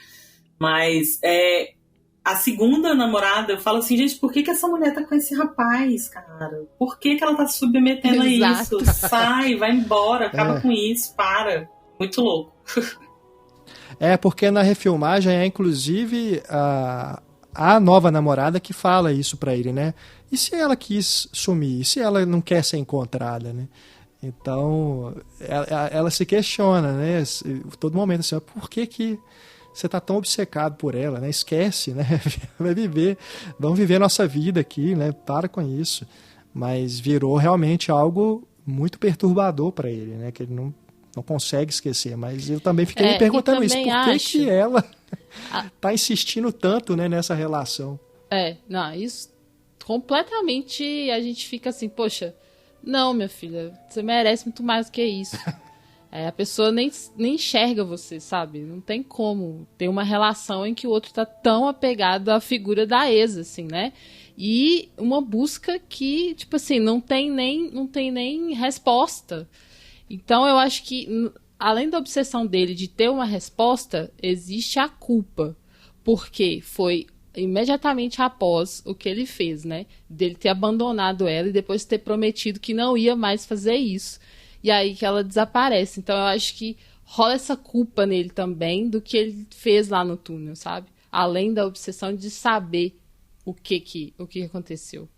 Speaker 3: Mas a segunda namorada, eu falo assim, gente, por que essa mulher tá com esse rapaz, cara? Por que ela tá se submetendo a isso? Sai, vai embora, acaba com isso, para. Muito louco.
Speaker 1: Porque na refilmagem inclusive a nova namorada que fala isso pra ele, né? E se ela quis sumir? E se ela não quer ser encontrada, né? Então, ela se questiona, né? Todo momento assim, por que você tá tão obcecado por ela, né? Esquece, né? Vamos viver nossa vida aqui, né? Para com isso. Mas virou realmente algo muito perturbador para ele, né? Que ele não consegue esquecer. Mas eu também fiquei me perguntando isso. Por que ela tá insistindo tanto, né, nessa relação?
Speaker 2: Isso completamente a gente fica assim, poxa, Não, minha filha, você merece muito mais do que isso. A pessoa nem enxerga você, sabe? Não tem como ter uma relação em que o outro tá tão apegado à figura da ex, assim, né? E uma busca que, tipo assim, não tem nem resposta. Então eu acho que, além da obsessão dele de ter uma resposta, existe a culpa. Porque foi imediatamente após o que ele fez, né? Dele ter abandonado ela e depois ter prometido que não ia mais fazer isso. E aí que ela desaparece. Então eu acho que rola essa culpa nele também do que ele fez lá no túnel, sabe? Além da obsessão de saber o que aconteceu.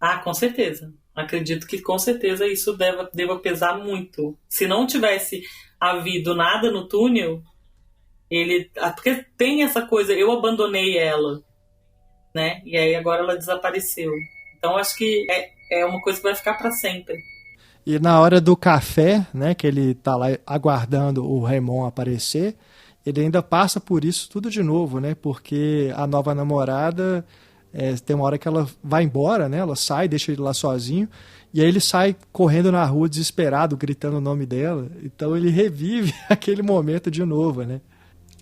Speaker 3: Ah, com certeza. Acredito que com certeza isso deva pesar muito. Se não tivesse havido nada no túnel, porque tem essa coisa, eu abandonei ela, né? E aí agora ela desapareceu. Então acho que é uma coisa que vai ficar para sempre.
Speaker 1: E na hora do café, né, que ele tá lá aguardando o Raymond aparecer, ele ainda passa por isso tudo de novo, né? Porque a nova namorada, tem uma hora que ela vai embora, né? Ela sai, deixa ele lá sozinho, e aí ele sai correndo na rua desesperado, gritando o nome dela. Então ele revive aquele momento de novo, né?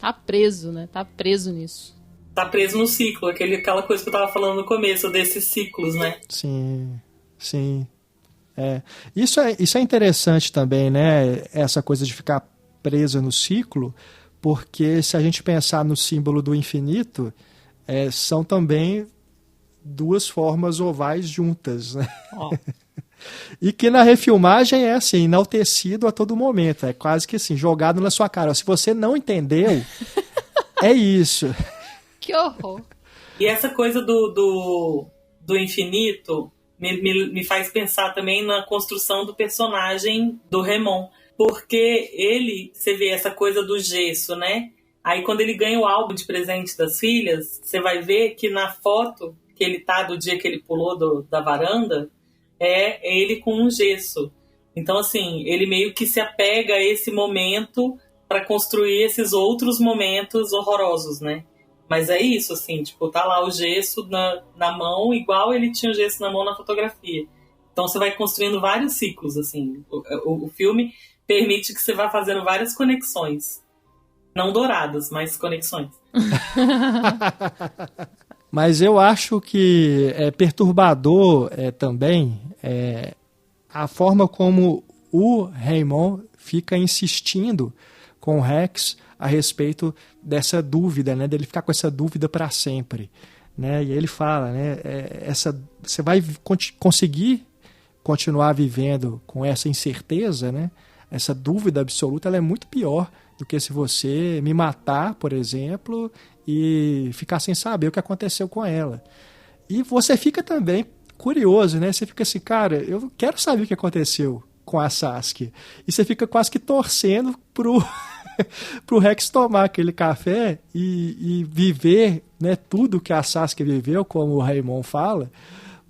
Speaker 2: Tá preso, né? Tá preso nisso.
Speaker 3: Tá preso no ciclo, aquela coisa que eu tava falando no começo, desses ciclos, né?
Speaker 1: Sim, sim. Isso é interessante também, né? Essa coisa de ficar preso no ciclo, porque se a gente pensar no símbolo do infinito, são também duas formas ovais juntas, né?
Speaker 3: Oh.
Speaker 1: E que na refilmagem é assim, enaltecido a todo momento, é quase que assim, jogado na sua cara. Se você não entendeu, é isso.
Speaker 2: Que horror!
Speaker 3: E essa coisa do infinito me faz pensar também na construção do personagem do Raymond. Porque você vê essa coisa do gesso, né? Aí quando ele ganha o álbum de presente das filhas, você vai ver que na foto que ele tá do dia que ele pulou da varanda, é ele com um gesso. Então, assim, ele meio que se apega a esse momento para construir esses outros momentos horrorosos, né? Mas é isso, assim, tipo, tá lá o gesso na mão, igual ele tinha o gesso na mão na fotografia. Então você vai construindo vários ciclos, assim. O filme permite que você vá fazendo várias conexões. Não douradas, mas conexões.
Speaker 1: Mas eu acho que é perturbador também a forma como o Raymond fica insistindo com o Rex a respeito dessa dúvida, né, dele ficar com essa dúvida para sempre, né? E ele fala, né, você vai conseguir continuar vivendo com essa incerteza, né? Essa dúvida absoluta, ela é muito pior do que se você me matar, por exemplo, e ficar sem saber o que aconteceu com ela. E você fica também curioso, né? Você fica assim, cara, eu quero saber o que aconteceu com a Saskia. E você fica quase que torcendo pro Rex tomar aquele café e viver, né, tudo que a Saskia viveu, como o Raymond fala,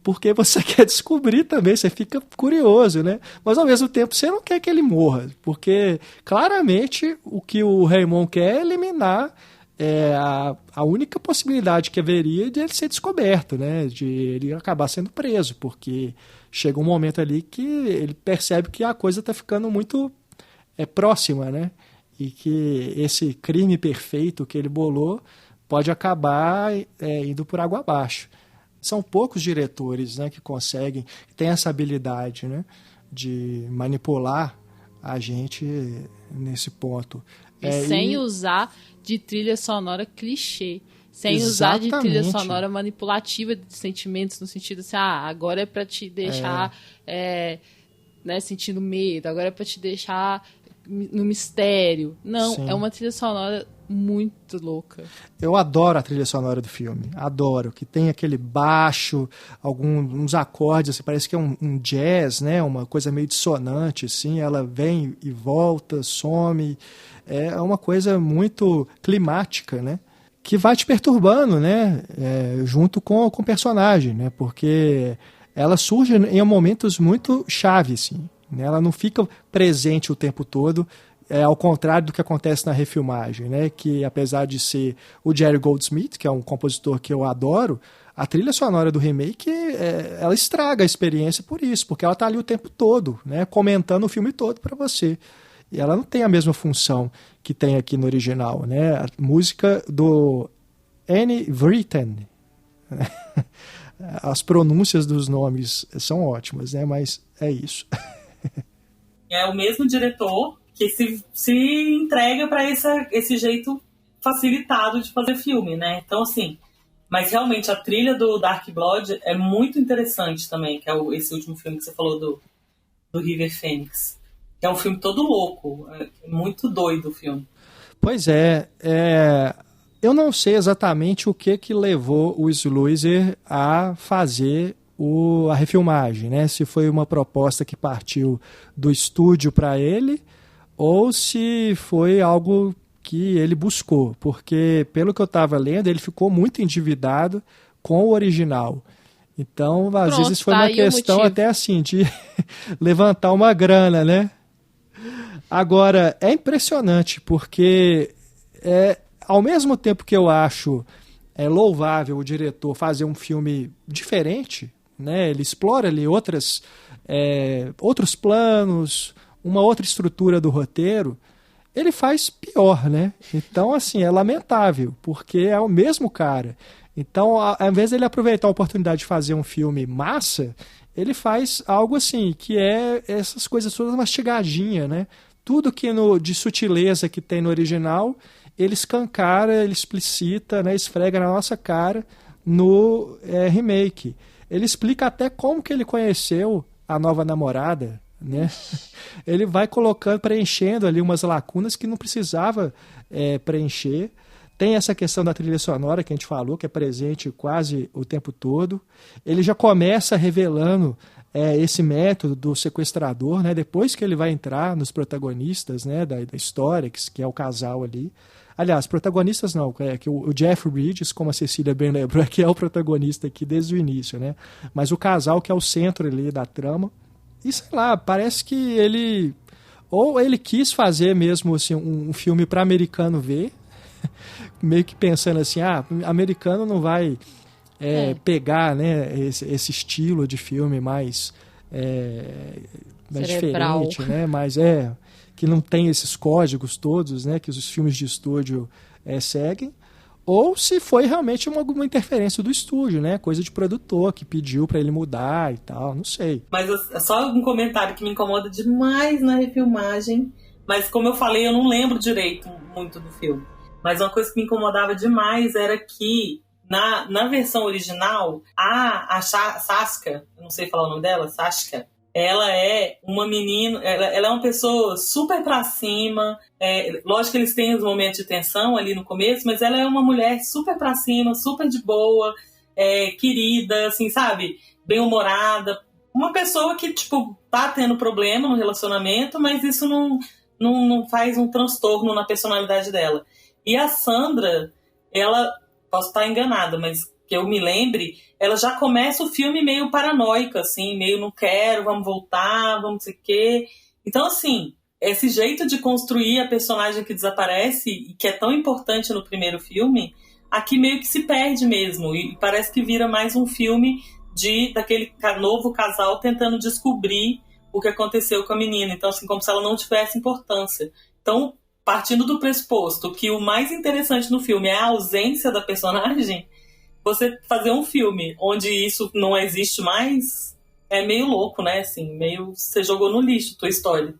Speaker 1: porque você quer descobrir também, você fica curioso, né? Mas ao mesmo tempo você não quer que ele morra, porque claramente o que o Raymond quer é eliminar a única possibilidade que haveria de ele ser descoberto, né? De ele acabar sendo preso, porque chega um momento ali que ele percebe que a coisa está ficando muito próxima, né? E que esse crime perfeito que ele bolou pode acabar indo por água abaixo. São poucos diretores, né, que conseguem, que têm essa habilidade, né, de manipular a gente nesse ponto.
Speaker 2: Sem usar de trilha sonora clichê. Sem usar de trilha sonora manipulativa de sentimentos, no sentido assim, agora é para te deixar né, sentindo medo, agora é para te deixar no mistério. Não, sim. É uma trilha sonora muito louca.
Speaker 1: Eu adoro a trilha sonora do filme, adoro, que tem aquele baixo, uns acordes, assim, parece que é um jazz, né, uma coisa meio dissonante, assim, ela vem e volta, some, é uma coisa muito climática, né, que vai te perturbando, né, junto com o personagem, né, porque ela surge em momentos muito chave, assim, né, ela não fica presente o tempo todo ao contrário do que acontece na refilmagem, né? Que apesar de ser o Jerry Goldsmith, que é um compositor que eu adoro, a trilha sonora do remake, ela estraga a experiência por isso, porque ela tá ali o tempo todo, né? Comentando o filme todo para você. E ela não tem a mesma função que tem aqui no original, né? A música do Annie Vritten. As pronúncias dos nomes são ótimas, né? Mas é isso.
Speaker 3: É o mesmo diretor que se entrega para esse jeito facilitado de fazer filme, né? Então, assim, mas realmente a trilha do Dark Blood é muito interessante também, que é esse último filme que você falou do River Phoenix. É um filme todo louco, é muito doido o filme.
Speaker 1: Pois é, eu não sei exatamente o que levou o Sluizer a fazer a refilmagem, né? Se foi uma proposta que partiu do estúdio para ele ou se foi algo que ele buscou, porque pelo que eu estava lendo, ele ficou muito endividado com o original. Então, às vezes foi uma questão até assim de levantar uma grana, né? Agora, é impressionante, porque ao mesmo tempo que eu acho louvável o diretor fazer um filme diferente, né? Ele explora ali outros planos, uma outra estrutura do roteiro, ele faz pior, né? Então, assim, é lamentável, porque é o mesmo cara. Então, ao invés de ele aproveitar a oportunidade de fazer um filme massa, ele faz algo assim, que é essas coisas todas mastigadinhas, né? Tudo que de sutileza que tem no original, ele escancara, ele explicita, né? Esfrega na nossa cara no remake. Ele explica até como que ele conheceu a nova namorada, né? Ele vai colocando, preenchendo ali umas lacunas que não precisava preencher. Tem essa questão da trilha sonora que a gente falou, que é presente quase o tempo todo. Ele já começa revelando esse método do sequestrador, né? Depois que ele vai entrar nos protagonistas, né? da história, que é o casal ali. Aliás, protagonistas não, que o Jeff Bridges, como a Cecília bem lembrou, que é o protagonista aqui desde o início, né? Mas o casal que é o centro ali da trama. E sei lá, parece que ele quis fazer mesmo assim, um filme para americano ver, meio que pensando assim, americano não vai pegar, né, esse estilo de filme mais diferente, né? Mas que não tem esses códigos todos, né, que os filmes de estúdio seguem, ou se foi realmente alguma interferência do estúdio, né, coisa de produtor que pediu para ele mudar e tal, não sei.
Speaker 3: Mas só um comentário que me incomoda demais na refilmagem, mas como eu falei, eu não lembro direito muito do filme, mas uma coisa que me incomodava demais era que na versão original, a Saskia, não sei falar o nome dela, Saskia, ela é uma menina, ela é uma pessoa super pra cima, lógico que eles têm os momentos de tensão ali no começo, mas ela é uma mulher super pra cima, super de boa, querida, assim, sabe? Bem-humorada, uma pessoa que, tipo, tá tendo problema no relacionamento, mas isso não faz um transtorno na personalidade dela. E a Sandra, ela, posso estar enganada, mas que eu me lembre, ela já começa o filme meio paranoica, assim, meio não quero, vamos voltar, vamos não sei o quê. Então, assim, esse jeito de construir a personagem que desaparece e que é tão importante no primeiro filme, aqui meio que se perde mesmo. E parece que vira mais um filme daquele novo casal tentando descobrir o que aconteceu com a menina. Então, assim, como se ela não tivesse importância. Então, partindo do pressuposto que o mais interessante no filme é a ausência da personagem, você fazer um filme onde isso não existe mais é meio louco, né? Assim, meio você jogou no lixo a tua história.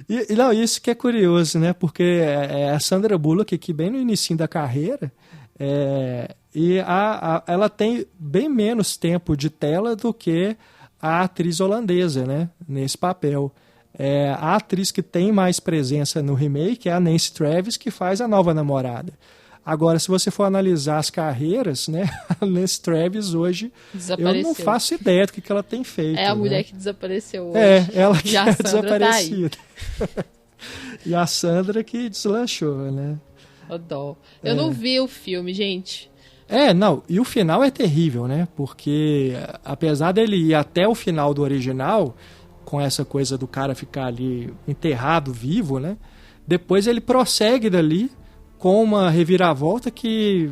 Speaker 1: E não, isso que é curioso, né? Porque a Sandra Bullock aqui bem no início da carreira, e ela tem bem menos tempo de tela do que a atriz holandesa, né? Nesse papel. A atriz que tem mais presença no remake é a Nancy Travis, que faz a nova namorada. Agora, se você for analisar as carreiras, né, a Nancy Travis hoje, eu não faço ideia do que ela tem feito.
Speaker 2: É a mulher que desapareceu hoje.
Speaker 1: Ela que é desaparecida.
Speaker 2: Tá
Speaker 1: e a Sandra que deslanchou, né?
Speaker 2: Ô dó. Eu não vi o filme, gente.
Speaker 1: Não, e o final é terrível, né? Porque, apesar dele ir até o final do original, com essa coisa do cara ficar ali enterrado vivo, né? Depois ele prossegue dali com uma reviravolta que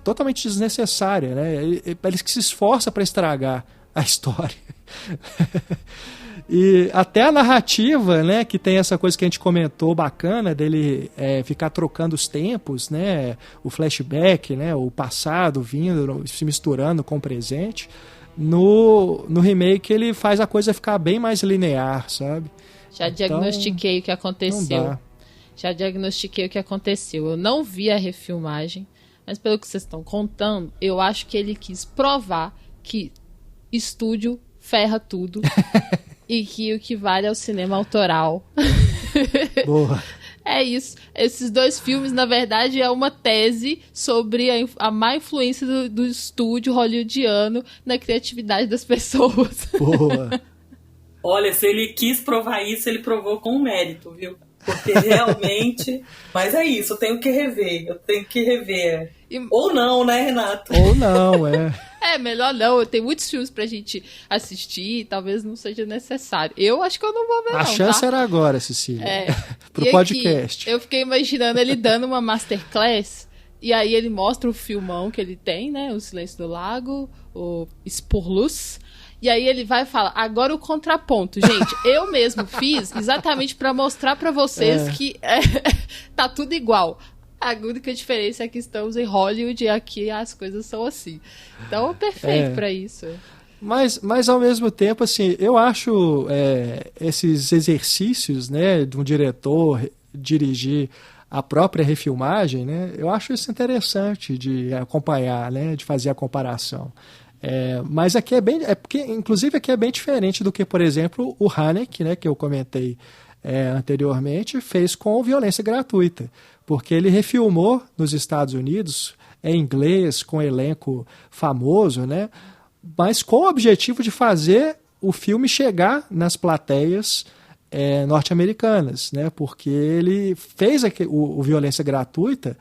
Speaker 1: totalmente desnecessária, né? Ele que se esforça para estragar a história. E até a narrativa, né, que tem essa coisa que a gente comentou bacana dele ficar trocando os tempos, né, o flashback, né, o passado vindo, se misturando com o presente. No remake ele faz a coisa ficar bem mais linear, sabe?
Speaker 2: Já diagnostiquei o que aconteceu. Já diagnostiquei o que aconteceu. Eu não vi a refilmagem, mas pelo que vocês estão contando, eu acho que ele quis provar que estúdio ferra tudo e que o que vale é o cinema autoral.
Speaker 1: Boa.
Speaker 2: É isso. Esses dois filmes, na verdade, é uma tese sobre a má influência do estúdio hollywoodiano na criatividade das pessoas.
Speaker 1: Boa.
Speaker 3: Olha, se ele quis provar isso, ele provou com mérito, viu? Porque realmente... Mas é isso, eu tenho que rever. Ou não, né, Renato?
Speaker 1: Ou não,
Speaker 2: melhor não. Tem muitos filmes pra gente assistir, talvez não seja necessário. Eu acho que eu não vou ver,
Speaker 1: a chance era agora, Cecília. Pro
Speaker 2: e
Speaker 1: podcast.
Speaker 2: Aqui, eu fiquei imaginando ele dando uma masterclass, e aí ele mostra o filmão que ele tem, né? O Silêncio do Lago, o Spurlus. E aí ele vai falar, agora o contraponto. Gente, eu mesmo fiz exatamente pra mostrar pra vocês que tá tudo igual. A única diferença é que estamos em Hollywood e aqui as coisas são assim. Então é perfeito pra isso.
Speaker 1: Mas ao mesmo tempo, assim, eu acho esses exercícios, né, de um diretor dirigir a própria refilmagem, né, eu acho isso interessante de acompanhar, né, de fazer a comparação. Mas aqui porque inclusive aqui é bem diferente do que, por exemplo, o Haneke, né, que eu comentei anteriormente, fez com Violência Gratuita, porque ele refilmou nos Estados Unidos em inglês, com elenco famoso, né, mas com o objetivo de fazer o filme chegar nas plateias norte-americanas, né, porque ele fez o Violência Gratuita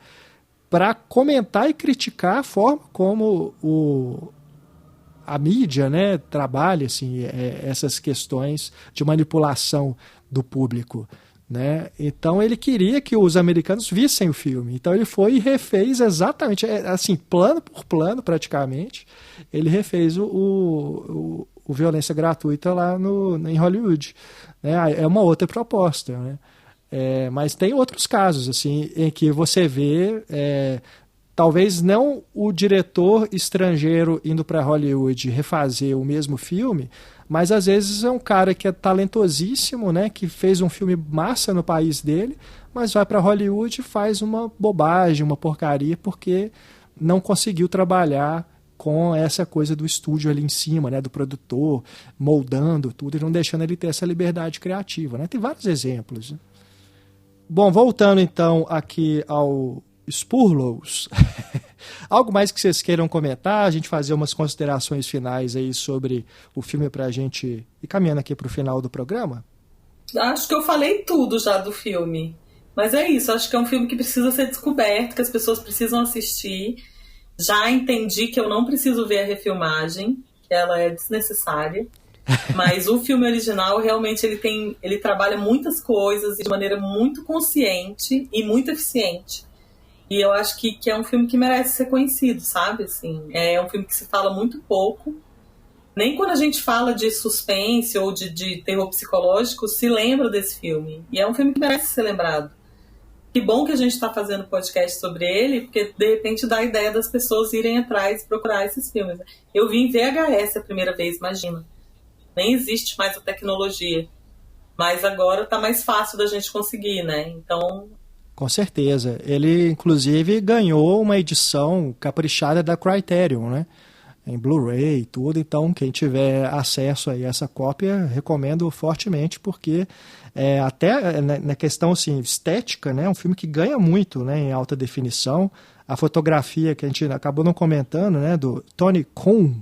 Speaker 1: para comentar e criticar a forma como a mídia, né, trabalha assim, essas questões de manipulação do público, né? Então ele queria que os americanos vissem o filme. Então ele foi e refez exatamente, assim, plano por plano praticamente, ele refez o Violência Gratuita lá em Hollywood, né? É uma outra proposta, né? Mas tem outros casos assim, em que você vê... talvez não o diretor estrangeiro indo para Hollywood refazer o mesmo filme, mas às vezes é um cara que é talentosíssimo, né, que fez um filme massa no país dele, mas vai para Hollywood e faz uma bobagem, uma porcaria, porque não conseguiu trabalhar com essa coisa do estúdio ali em cima, né, do produtor, moldando tudo e não deixando ele ter essa liberdade criativa, né? Tem vários exemplos, né? Bom, voltando então aqui ao Spurlus. Algo mais que vocês queiram comentar? A gente fazer umas considerações finais aí sobre o filme pra gente ir caminhando aqui pro final do programa?
Speaker 3: Acho que eu falei tudo já do filme. Mas é isso, acho que é um filme que precisa ser descoberto, que as pessoas precisam assistir. Já entendi que eu não preciso ver a refilmagem, que ela é desnecessária. Mas o filme original, realmente, ele trabalha muitas coisas de maneira muito consciente e muito eficiente. E eu acho que é um filme que merece ser conhecido, sabe? Assim, é um filme que se fala muito pouco. Nem quando a gente fala de suspense ou de terror psicológico, se lembra desse filme. E é um filme que merece ser lembrado. Que bom que a gente está fazendo podcast sobre ele, porque de repente dá a ideia das pessoas irem atrás e procurar esses filmes. Eu vi em VHS a primeira vez, imagina. Nem existe mais a tecnologia. Mas agora tá mais fácil da gente conseguir, né? Então...
Speaker 1: Com certeza. Ele, inclusive, ganhou uma edição caprichada da Criterion, né? Em Blu-ray e tudo. Então, quem tiver acesso a essa cópia, recomendo fortemente, porque até na questão assim, estética, né? É um filme que ganha muito, né? Em alta definição. A fotografia que a gente acabou não comentando, né? Do Tony Kuhn,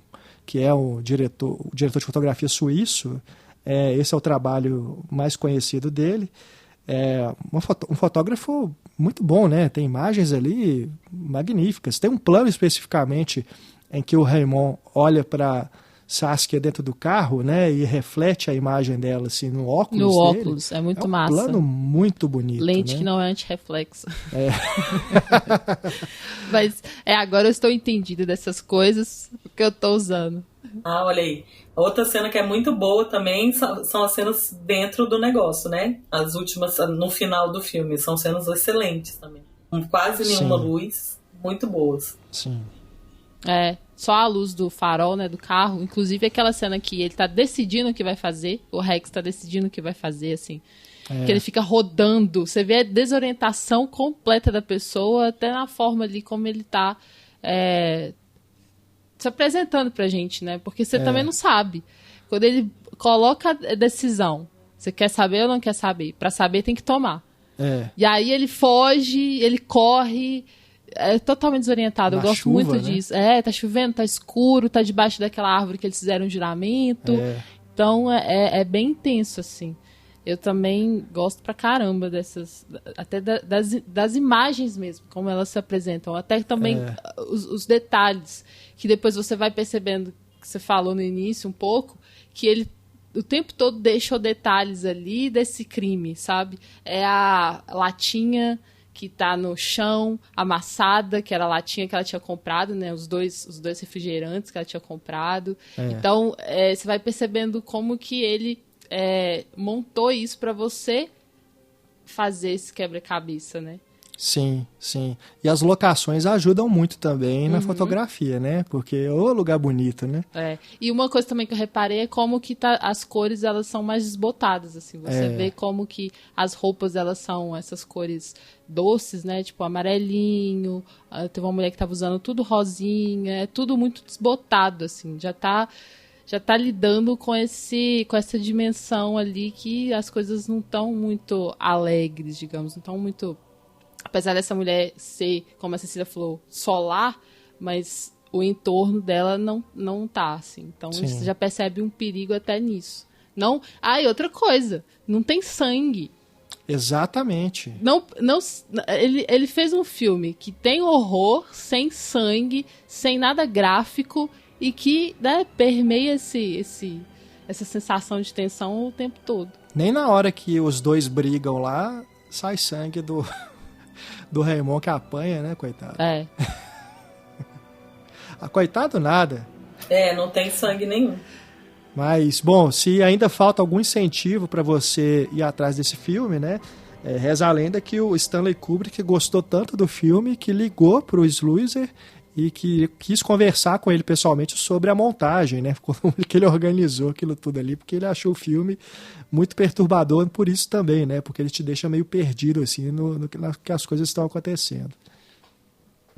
Speaker 1: que é o diretor de fotografia suíço. Esse é o trabalho mais conhecido dele. Um fotógrafo muito bom, né? Tem imagens ali magníficas. Tem um plano especificamente em que o Raymond olha para Saskia dentro do carro, né? E reflete a imagem dela assim no óculos
Speaker 2: No
Speaker 1: dele.
Speaker 2: óculos, é muito
Speaker 1: um
Speaker 2: massa.
Speaker 1: plano muito bonito.
Speaker 2: Lente
Speaker 1: né?
Speaker 2: que não é antirreflexo.
Speaker 1: É.
Speaker 2: Mas agora eu estou entendida dessas coisas que eu tô usando.
Speaker 3: Ah, olha aí. Outra cena que é muito boa também são as cenas dentro do negócio, né? As últimas, no final do filme, são cenas excelentes também. Com quase nenhuma
Speaker 1: Sim.
Speaker 3: luz, muito boas.
Speaker 1: Sim.
Speaker 2: Só a luz do farol, né, do carro. Inclusive aquela cena que ele tá decidindo o que vai fazer, o Rex tá decidindo o que vai fazer, assim. Que ele fica rodando. Você vê a desorientação completa da pessoa, até na forma ali como ele tá se apresentando pra gente, né? Porque você também não sabe. Quando ele coloca a decisão, você quer saber ou não quer saber? Pra saber tem que tomar. E aí ele foge, ele corre, é totalmente desorientado.
Speaker 1: Na
Speaker 2: Eu gosto
Speaker 1: chuva,
Speaker 2: muito
Speaker 1: né?
Speaker 2: disso. Tá chovendo, tá escuro, tá debaixo daquela árvore que eles fizeram um juramento. Então é bem intenso, assim. Eu também gosto pra caramba dessas, até das imagens mesmo, como elas se apresentam. Até também os detalhes, que depois você vai percebendo, que você falou no início um pouco, que ele o tempo todo deixou detalhes ali desse crime, sabe? É a latinha que tá no chão, amassada, que era a latinha que ela tinha comprado, né? Os dois refrigerantes que ela tinha comprado. Então, você vai percebendo como que ele montou isso pra você fazer esse quebra-cabeça, né?
Speaker 1: Sim, sim. E as locações ajudam muito também na fotografia, né? Porque é um lugar bonito, né?
Speaker 2: E uma coisa também que eu reparei é como que as cores, elas são mais desbotadas, assim. Você vê como que as roupas, elas são essas cores doces, né? Tipo amarelinho, teve uma mulher que tava usando tudo rosinha, é tudo muito desbotado, assim. Já tá lidando com essa dimensão ali que as coisas não estão muito alegres, digamos, não estão muito... Apesar dessa mulher ser, como a Cecília falou, solar, mas o entorno dela não tá, assim. Então você já percebe um perigo até nisso. Não... e outra coisa, não tem sangue.
Speaker 1: Exatamente.
Speaker 2: Ele fez um filme que tem horror, sem sangue, sem nada gráfico e que, né, permeia essa sensação de tensão o tempo todo.
Speaker 1: Nem na hora que os dois brigam lá, sai sangue do Raymond que apanha, né, coitado? Coitado nada.
Speaker 3: Não tem sangue nenhum.
Speaker 1: Mas, bom, se ainda falta algum incentivo para você ir atrás desse filme, né? Reza a lenda que o Stanley Kubrick gostou tanto do filme que ligou pro Sluizer e que quis conversar com ele pessoalmente sobre a montagem, né? Como que ele organizou aquilo tudo ali, porque ele achou o filme muito perturbador por isso também, né? Porque ele te deixa meio perdido, assim, no que as coisas estão acontecendo.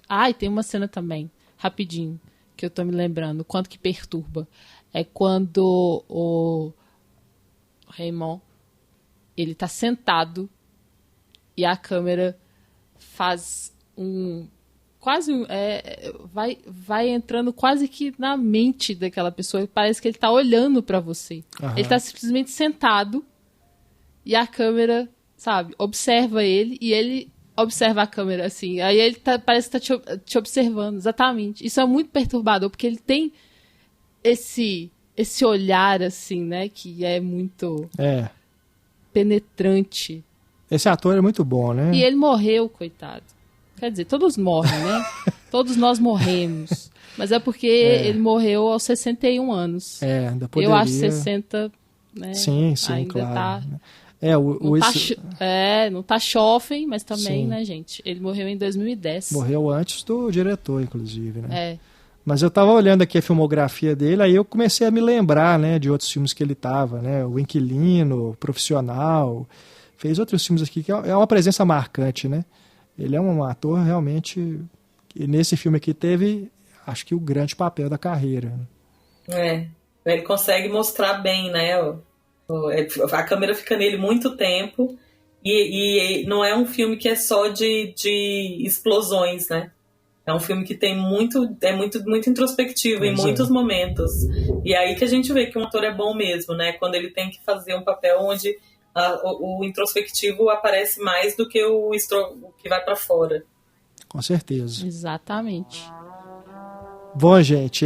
Speaker 2: E tem uma cena também, rapidinho, que eu tô me lembrando, quanto que perturba. É quando o Raymond, ele tá sentado e a câmera faz vai entrando quase que na mente daquela pessoa. Parece que ele tá olhando pra você. Ele tá simplesmente sentado e a câmera, sabe, observa ele e ele observa a câmera, assim. Aí ele parece que tá te observando, exatamente. Isso é muito perturbador, porque ele tem esse olhar, assim, né, que é muito penetrante.
Speaker 1: Esse ator é muito bom, né?
Speaker 2: E ele morreu, coitado. Quer dizer, todos morrem, né? Todos nós morremos. Mas é porque ele morreu aos 61 anos.
Speaker 1: Ainda poderia...
Speaker 2: Eu acho 60, né?
Speaker 1: Sim,
Speaker 2: ainda
Speaker 1: claro.
Speaker 2: Tá...
Speaker 1: Não
Speaker 2: não tá jovem, mas também, né, gente? Ele morreu em 2010.
Speaker 1: Morreu antes do diretor, inclusive, né?
Speaker 2: Mas
Speaker 1: eu tava olhando aqui a filmografia dele, aí eu comecei a me lembrar, né, de outros filmes que ele tava, né? O Inquilino, Profissional, fez outros filmes aqui que é uma presença marcante, né? Ele é um ator realmente, e nesse filme aqui teve, acho que o grande papel da carreira.
Speaker 3: Ele consegue mostrar bem, né? A câmera fica nele muito tempo e não é um filme que é só de explosões, né? É um filme que tem muito introspectivo em muitos momentos. E aí que a gente vê que um ator é bom mesmo, né? Quando ele tem que fazer um papel onde o introspectivo aparece mais do que o que vai para fora.
Speaker 1: Com certeza.
Speaker 2: Exatamente.
Speaker 1: Bom, gente,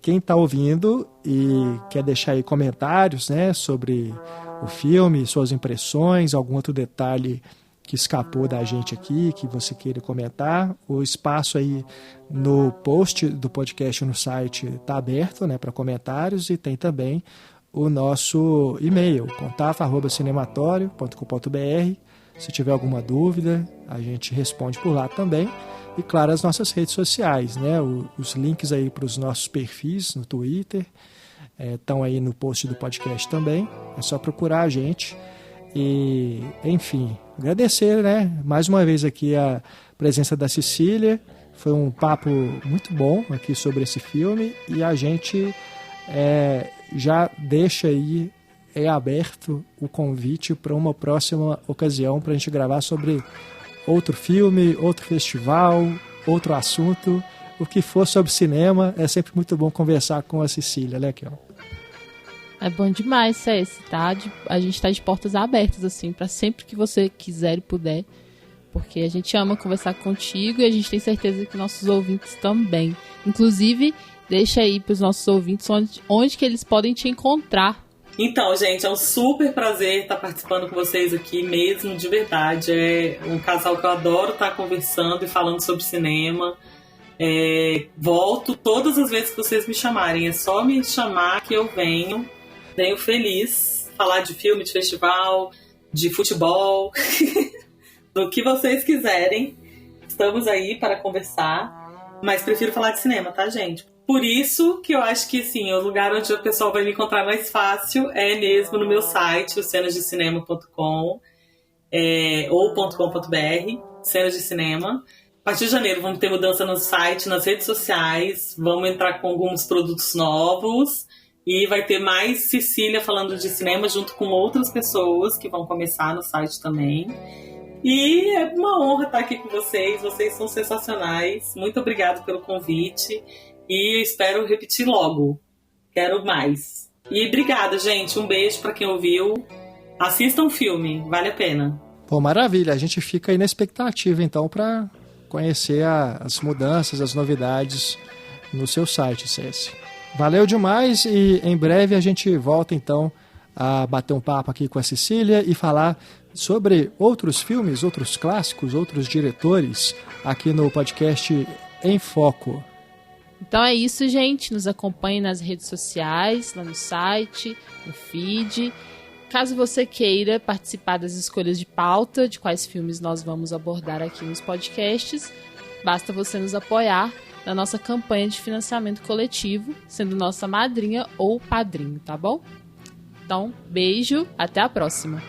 Speaker 1: quem está ouvindo e quer deixar aí comentários, né, sobre o filme, suas impressões, algum outro detalhe que escapou da gente aqui, que você queira comentar, o espaço aí no post do podcast no site está aberto, né, para comentários, e tem também o nosso e-mail, contato@cinematório.com.br. Se tiver alguma dúvida, a gente responde por lá também. E, claro, as nossas redes sociais, né, os links aí para os nossos perfis no Twitter estão aí no post do podcast também. É só procurar a gente. E, enfim, agradecer, né, mais uma vez aqui a presença da Cecília. Foi um papo muito bom aqui sobre esse filme, e a gente já deixa aí aberto o convite para uma próxima ocasião para a gente gravar sobre outro filme, outro festival, outro assunto. O que for sobre cinema, é sempre muito bom conversar com a Cecília, né, Kel?
Speaker 2: É bom demais, César, tá? A gente tá de portas abertas, assim, para sempre que você quiser e puder, porque a gente ama conversar contigo e a gente tem certeza que nossos ouvintes também. Inclusive, deixa aí pros nossos ouvintes onde que eles podem te encontrar.
Speaker 3: Então, gente, é um super prazer estar participando com vocês aqui mesmo, de verdade. É um casal que eu adoro estar conversando e falando sobre cinema. Volto todas as vezes que vocês me chamarem. É só me chamar que eu venho feliz. Falar de filme, de festival, de futebol, do que vocês quiserem. Estamos aí para conversar, mas prefiro falar de cinema, tá, gente? Por isso que eu acho que, sim, o lugar onde o pessoal vai me encontrar mais fácil é mesmo no meu site, o cenasdecinema.com ou .com.br, Cenas de Cinema. A partir de janeiro vamos ter mudança no site, nas redes sociais, vamos entrar com alguns produtos novos e vai ter mais Cecília falando de cinema junto com outras pessoas que vão começar no site também. E é uma honra estar aqui com vocês são sensacionais. Muito obrigada pelo convite e eu espero repetir logo. Quero mais. E obrigada, gente. Um beijo para quem ouviu. Assistam o filme, vale a pena.
Speaker 1: Pô, maravilha. A gente fica aí na expectativa, então, para conhecer as mudanças, as novidades no seu site, Cési. Valeu demais e em breve a gente volta, então, a bater um papo aqui com a Cecília e falar sobre outros filmes, outros clássicos, outros diretores aqui no podcast Em Foco.
Speaker 2: Então é isso, gente. Nos acompanhe nas redes sociais, lá no site, no feed. Caso você queira participar das escolhas de pauta, de quais filmes nós vamos abordar aqui nos podcasts, basta você nos apoiar na nossa campanha de financiamento coletivo, sendo nossa madrinha ou padrinho, tá bom? Então, beijo, até a próxima.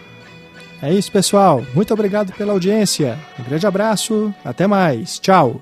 Speaker 1: É isso, pessoal. Muito obrigado pela audiência. Um grande abraço, até mais. Tchau.